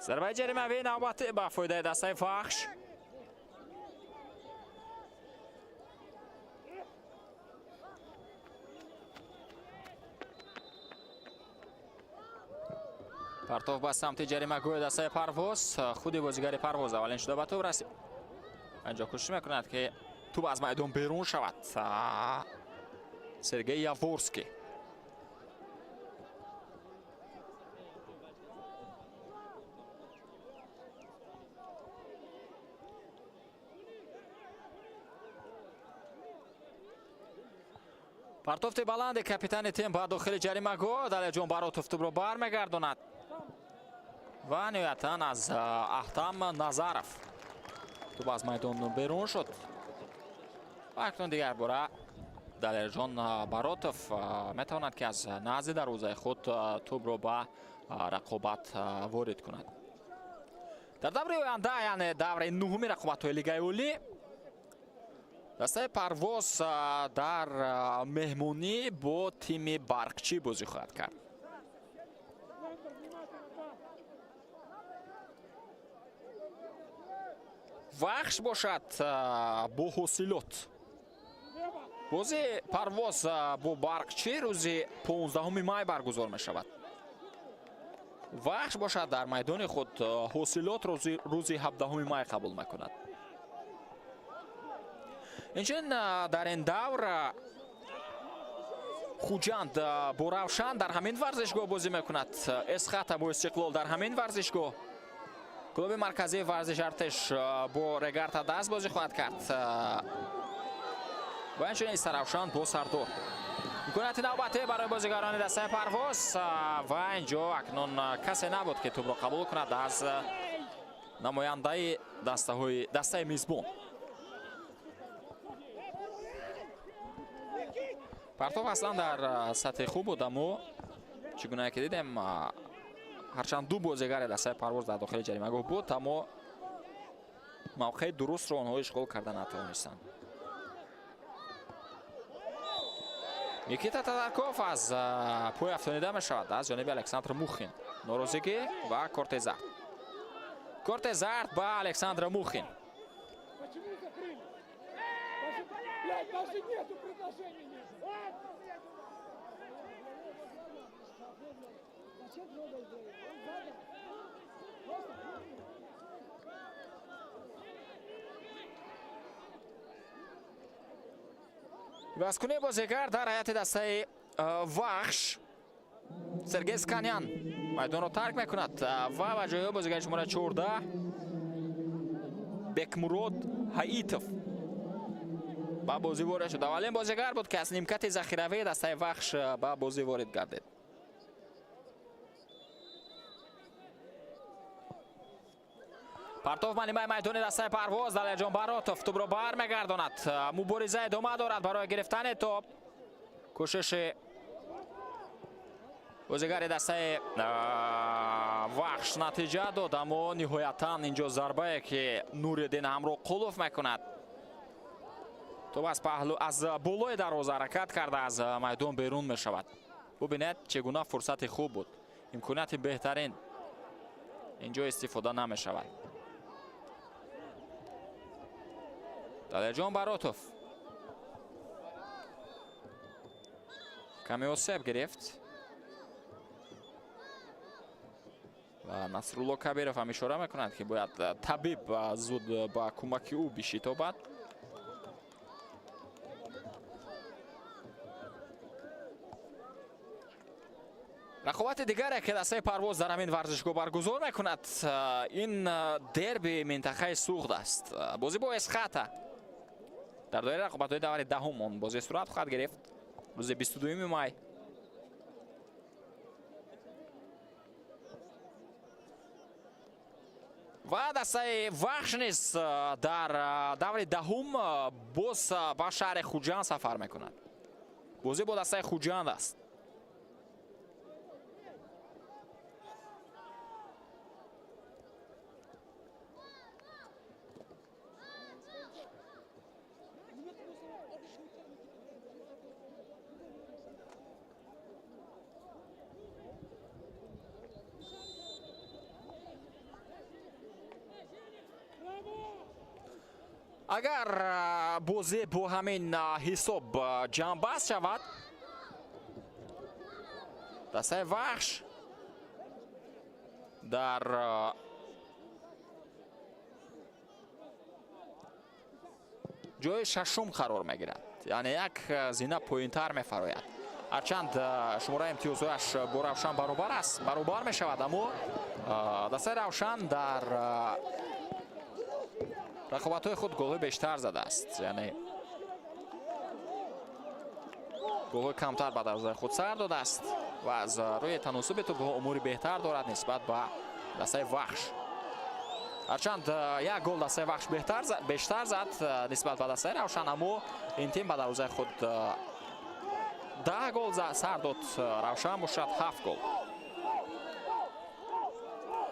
ضربه جریمه‌ای نوبت با فایده دسته وحش. پرتاب با سمت جریمه‌گوی دسته پرواز. خود بازیگر پرواز اولین شده به توپ رسید. اینجا کوشش میکند که توپ از میدان بیرون شود. سرگئی یاورسکی. پرتافت بلند کاپیتان تیم با داخل جریمه‌گاه در جون براتوف توپ رو برمیگرداند و نهایتاً از احتم نظرف توپ از میدان بیرون شد. و اکنون دیگر باره در جون براتوف میتواند که از نزد دروازه خود توپ رو به رقابت وارد کند. در دوره آینده یعنی دوره نهم رقابت‌های لیگ اولی دسته پرواز در مهمونی با تیم برقچی بازی خواهد کرد. вахш бошад бо ҳосилот. бозӣ парвоз бо барқчӣ рӯзи 15 май баргузор мешавад. вахш бошад дар майдони худ ҳосилот рӯзи 17 май қабул мекунад. инчунин дар ин давр хуҷанд бо равшан дар ҳамин варзишгоҳ бозӣ мекунад. эсхата бо истиқлол дар ҳамин варзишгоҳ. клуби марказии варзиш артеш бо регарта даст бозӣ хоҳад кард. ва инчунин иса равшан бо сардор. имконияти навбатӣ барои бозигарони дастаи парвоз ва инҷо акнун касе набуд ки тӯбро қабул кунад аз намояндаи дастаи мизбон. партов аслан дар сатҳи хуб буд, аммо чӣ гуна ки дидем ҳарчанд ду бозигари дастаи парвоз дар дохили ҷаримагоҳ буд, аммо мавқеи дурустро онҳо ишғол карда натавонистанд. Никита Тадарков аз пой афтонида мешавад аз ҷониби Александр Мухин. норозигӣ ва корти зард. корти зард ба Александр Мухин. Почему закрыли? Даже нету предложений. ивазкунӣ бозигар дар ҳайати дастаи вахш Сергей Сканян майдонро тарк мекунад ва ба ҷойи бозигари шумора 14 Бекмурод Ҳаитов ба бозӣ ворид шуд. аввалин бозигар буд ки аз нимкати захиравии дастаи вахш ба бозӣ ворид гардид. партов манимаи майдони дастаи парвоз Далерҷон Баротов тӯбро бармегардонад. мубориза идома дорад барои гирифтани тӯб. кӯшиши бозигари дастаи вахш натиҷа дод, аммо ниҳоятан инҷо зарбае ки Нуриддин Ҳамроқулов мекунад. тӯб аз болои дарвоза ҳаракат карда аз майдон берун мешавад. бубинед чӣ гуна фурсати хуб буд, имконияти беҳтарин инҷо истифода намешавад. Далерҷон Баротов каме осеб гирифт ва Насрулло Кабиров ҳам ишора мекунад ки бояд табиб зуд ба кӯмаки ӯ бишитобад. рақобати дигаре ки дастаи парвоз дар ҳамин варзишгоҳ баргузор мекунад ин дерби минтақаи суғд аст. бозӣ бо эсхата дар доираи рақобатҳои даври даҳум он бозӣ сурат хоҳад гирифт рӯзи 22 май. ва дастаи вахш низ дар даври даҳум боз ба шаҳри хуҷанд сафар мекунад. бозӣ бо дастаи хуҷанд аст. агар бозӣ бо ҳамин ҳисоб ҷамъбаст шавад, дастаи вахш дар ҷои шашум қарор мегирад, яъне як зина поинтар мефарояд. ҳарчанд шумораи имтиёзҳояш бо равшан баробар аст, баробар мешавад, аммо дастаи равшан дар рақобатҳои худ голҳои бештар задааст, яъне голҳои камтар ба дарвозаи худ сар додааст ва аз рӯи таносуби тӯбҳо умури беҳтар дорад нисбат ба дастаи вахш. ҳарчанд як гол дастаи вахш бештар зад нисбат ба дастаи равшан, аммо ин тим ба дарвозаи худ 10 гол сар дод, равшан бошад 7 гол.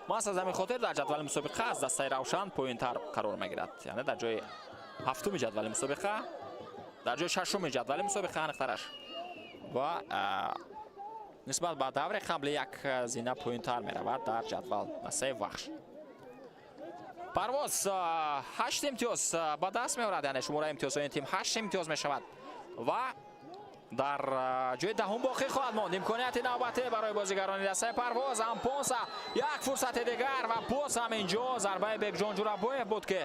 мас аз ҳамин хотир дар ҷадвали мусобиқа аз дастаи равшан поинтар қарор мегирад, яъне дар ҷои 7-уми ҷадвали мусобиқа, дар ҷои 6-уми ҷадвали мусобиқа аниқтараш, ва нисбат ба даври қабли як зина поинтар меравад дар ҷадвал дастаи вахш. парвоз 8 имтиёз ба даст меорад, яъне шумораи имтиёзҳои این تیم 8 имтиёз мешавад ва дар ҷои даҳум боқӣ хоҳад монд. имконияти навбатӣ барои бозигарони дастаи парвоз. Ампонса як фурсати дигар ва боз ҳам инҷо зарбаи Бекҷон Ҷурабоев буд ки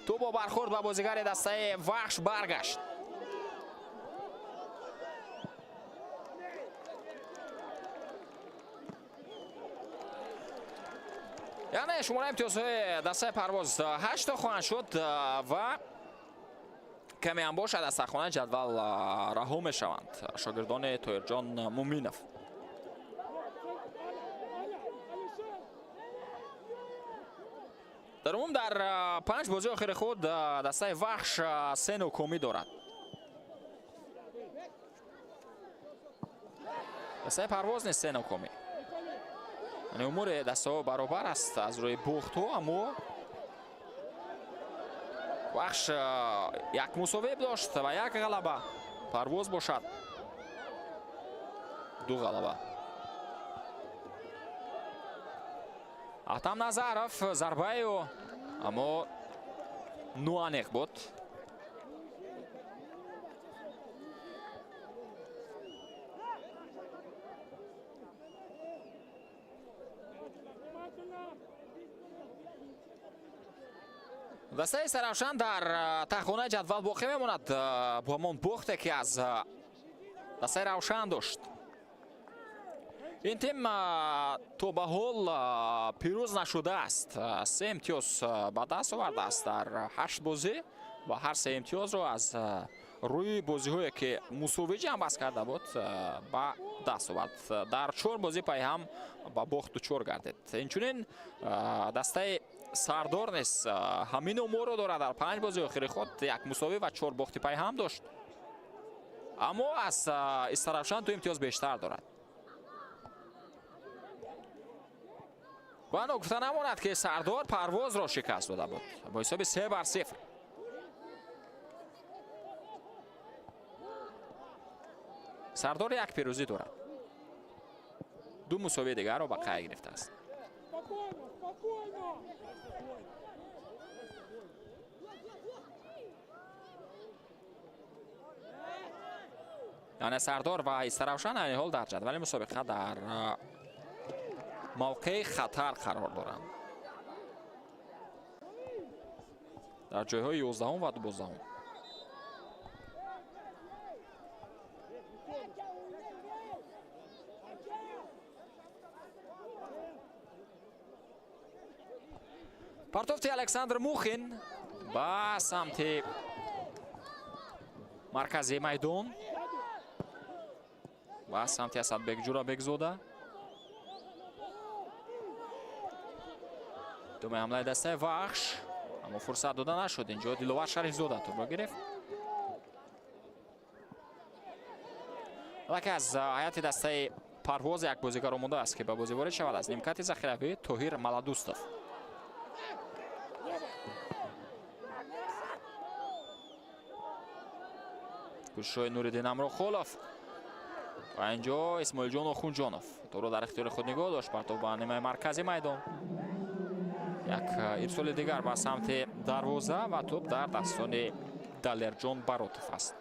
ту бо бархурд ба бозигари дастаи вахш баргашт. яъне шумораи имтиёзҳои дастаи парвоз 8 та хоҳанд шуд ва каме ҳам бошад аз сархонаи ҷадвал раҳо мешаванд шогирдони Тоҳирҷон Муминов. дар умум дар 5 бозии охири худ дастаи вахш 3 нокомӣ дорад. дастаи парвоз низ 3 нокомӣ. яъне умури дастаҳо баробар аст аз рӯи бохтҳо, аммо вахш як мусовиб дошт ва як ғалаба. парвоз бошад 2 ғалаба. Атам Назаров зарбаи аммо нуаниқ буд. дастаи Саравшан дар тахтхонаи ҷадвал боқӣ мемонад бо ҳамон бохте ки аз дастаи Равшан дошт. ин тим то ба ҳол пирӯз нашудааст. 3 имтиёз ба даст овардааст дар 8 бозӣ ва ҳар 3 имтиёзро аз рӯи бозиҳое ки мусовӣ ҷамъбаст карда буд ба даст овард. дар 4 бозӣ пайҳам ба бохт дучор гардид. инчунин дастаи Сардор низ ҳамин уморро дорад. дар 5 бозии охири худ як мусовӣ ва 4 бохти пайҳам дошт. аммо аз Истаравшан 2 имтиёз бештар дорад. ва гуфта намонад ки Сардор Парвозро шикаст дода буд бо ҳисоби 3-0. Сардор як пирӯзӣ дорад. 2 мусовии дигарро ба қай гирифтааст. яъне Сардор ва Истаравшан айни ҳол дар ҷадвали мусобиқа дар мавқеи хатар қарор доранд. дар ҷойҳои 11 ва 12. партофти Александр Мухин ба самти марказии майдон ва самти Асадбек Ҷурабекзода. думи ҳамлаи дастаи вахш, аммо фурсат дода нашуд. инҷо Диловар Шарифзода тӯбро гирифт. вале аз ҳайати дастаи Парвоз як бозигар омода аст ки ба бозӣ ворид шавад. аз нимкати захиравӣ Тоҳир Маладустов. кӯшишҳои Нуриддин Амрохолов ва инҷо Исмоилҷон Охунҷонов тӯро дар ихтиёри худ нигоҳ дошт. партов ба нимаи маркази майдон. як ирсоли дигар ба самти дарвоза ва тӯб дар дастони Далерҷон Баротов аст.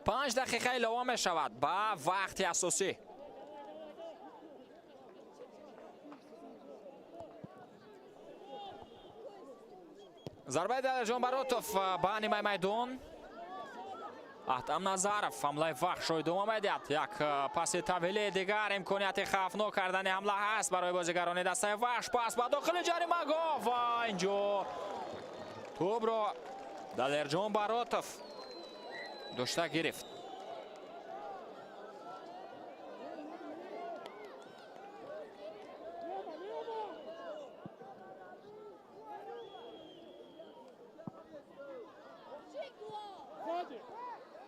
پنج دقیقه ilova мешавад ба вақти асосӣ. зарбаи Далерҷон Баротов ба нимаи майдон. Атам Назаров ҳамлаи вахшро идома медиҳад. як паси тавили дигар имконияти хавфнок кардани ҳамла ҳаст барои бозигарони дастаи вахш. пас ба дохили ҷаримагоҳ ва инҷо тӯбро Далерҷон Баротов дошта гирифт.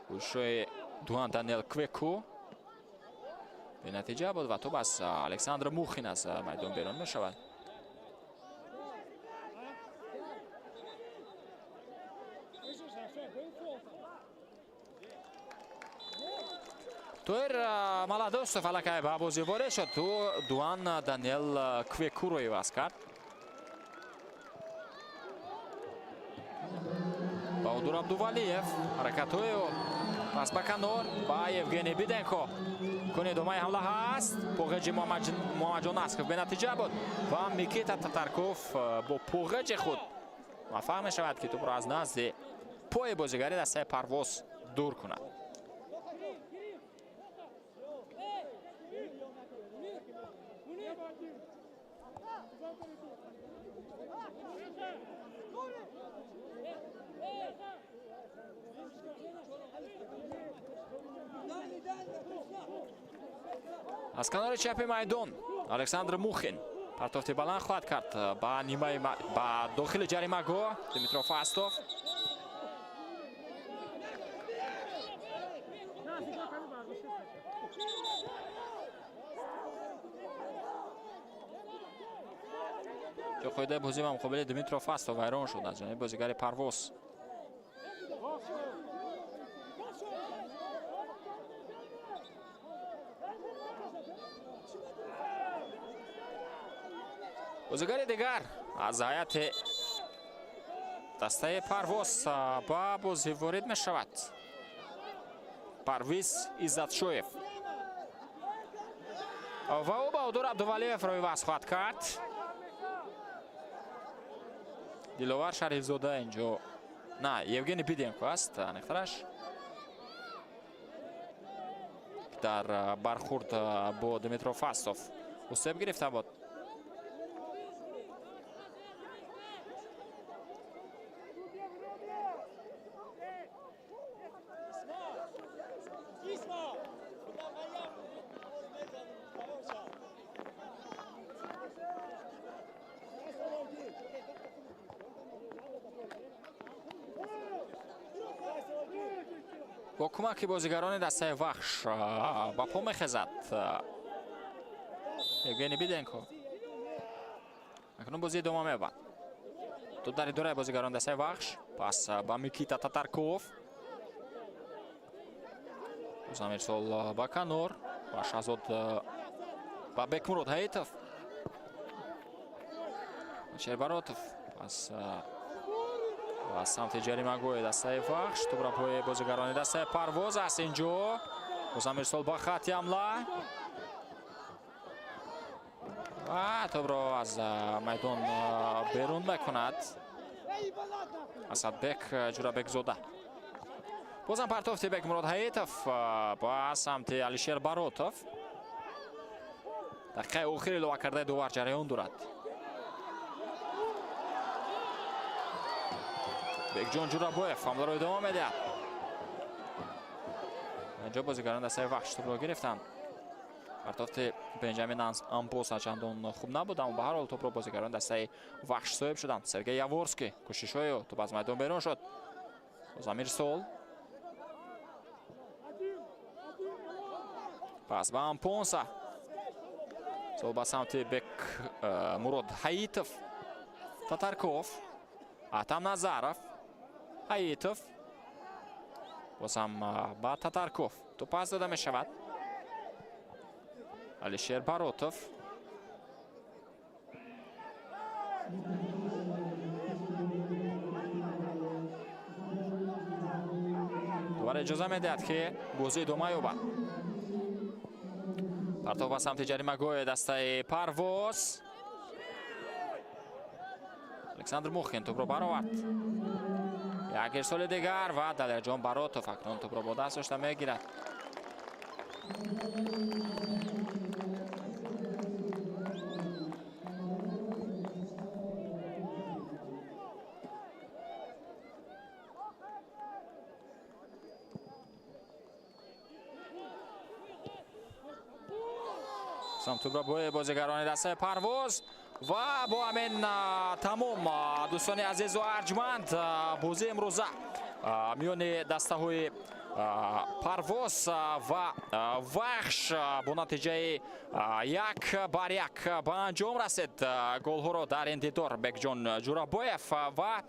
кӯшишҳои Дуан Даниэл Квеку бенатиҷа буд ва тӯб аз Александр Мухин аз майдон берун мешавад. تویر مالادوست فلکه با بازی وارد شد تو دوان دانیل کویکو رو عوض کرد. با حضور عبدوالیف حرکت‌های پس بکنور با یوگنی بیدنکو کنه دومای حمله هست پوغج محمد جاناسکوف به نتیجه بود و میکیتا تاتارکوف با پوغج خود موفق میشود که توپ را از نزد پای بازیگری دسته پرواز دور کند. از کنار چپ میدان الکساندر موخین پرتافت بلند خواهد کرد با داخل جریمه گاه دیمیترو فاستوف. جو خود بازی مقابل دیمیترو فاستوف ویران شد از جانب بازیگر پرواز. بازیگر دیگر از هیئت دسته پرواز با بازی وارد می شود. پرویز عزتشویف و او با حضور عبدوالیف روی وصل خواهد کرد. دیلوار شریف زاده اینجا نه یوگنی بیدینکو است نخترش در برخورد با دیمیترو فاستوف اوسب گرفته بود. با کمک بازیگران دسته وحش با پا میخزد یوگنی بیدنکو. اکنون بازی دوم میبرد تو در دوره بازیگران دسته وحش پس با میکیتا تاتارکوف زمیر سول با کنور با شهزاد با بکمرود هیتف شرباراتوف پس و سمت جریمه گوی دسته وحش تو برای پای بازیگران دسته پرواز است اینجا زمیر سول با خط حمله و تو برای از میدان بیرون میکند اسدبک جورابک زاده. بازم پرتافت بکمرود هیتف با سمت علیشیر باروتوف دقیقه آخری لوا کرده دوبار جریان دارد. بکجان جورابویف حمله رو ادامه میده. اینجا بازیگران دسته وحش توپ رو گرفتند. پرتافت بنجامین امپوسا چندان خوب نبود اما به هر حال توپ رو بازیگران دسته وحش صاحب شدند. سرگئی یاورسکی کوشش‌های توپ از میدان بیرون شد. زمیر سول پس با امپوسا سول با سمت بک مراد هیتف تاتارکوف اتم نظرف هیتف بازم با تاتارکوف تو پاس داده می شود. علیشیر باروتوف دوباره اجازه میدهد که بازی دومه یابد. پرتاب با سمت جریمه گوی دسته پرواز الکساندر موخین توپ رو برآورد. یک ارسال دیگر و دلیرجان باروتوف اکنون توپ رو با دست داشته میگیرد. توپ را با بازیگران دسته پرواز و با همین تمام دوستان عزیز و ارجمند بازی امروزه میان دسته های پرواز و وحش با نتیجه 1-1 به انجام رسید. گل ها را در انتظار بکجان جورابویف و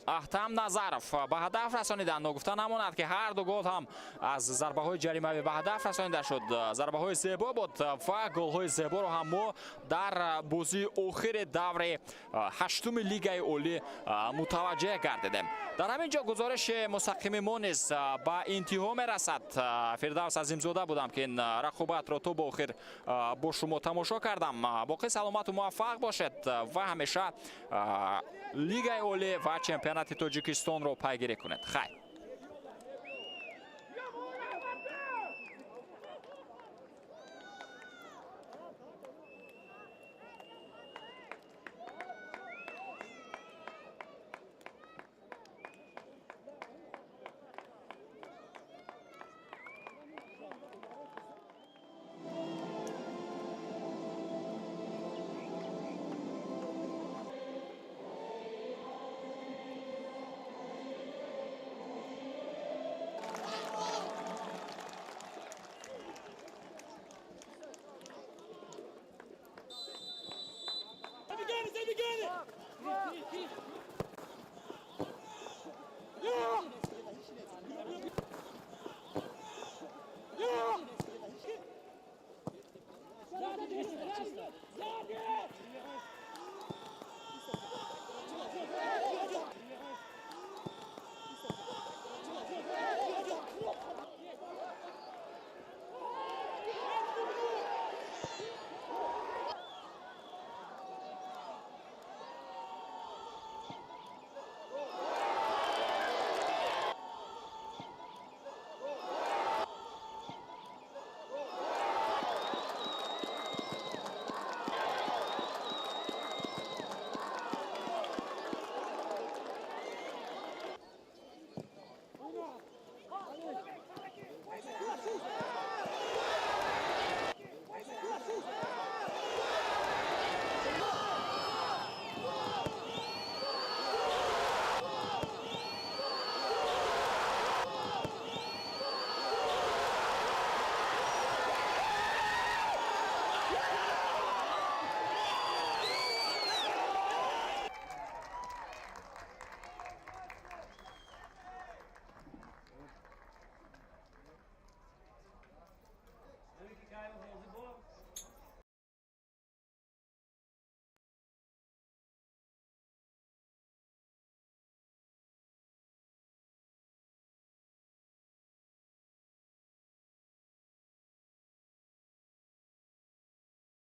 Ахтам Назаров ба ҳадаф расонидан. Ногуфта намонад ки ҳар ду гол ҳам аз зарбаҳои ҷаримавӣ ба ҳадаф расонида шуд. Зарбаҳои зебо буд ва голҳои зеборо ҳам мо дар бозии охири даври ҳаштуми Лигаи Олӣ мутаваҷҷеҳ гардидем. дар ҳамин ҷо гузориши мустақими мо низ ба интиҳо мерасад. Фирдавс Азимзода будам ки ин рақобатро то ба охир бо шумо тамошо кардам. боқӣ саломату муваффақ бошед ва ҳамеша Лигаи Олӣ ва чемпионати Тоҷикистонро пайгирӣ кунед. Хайр.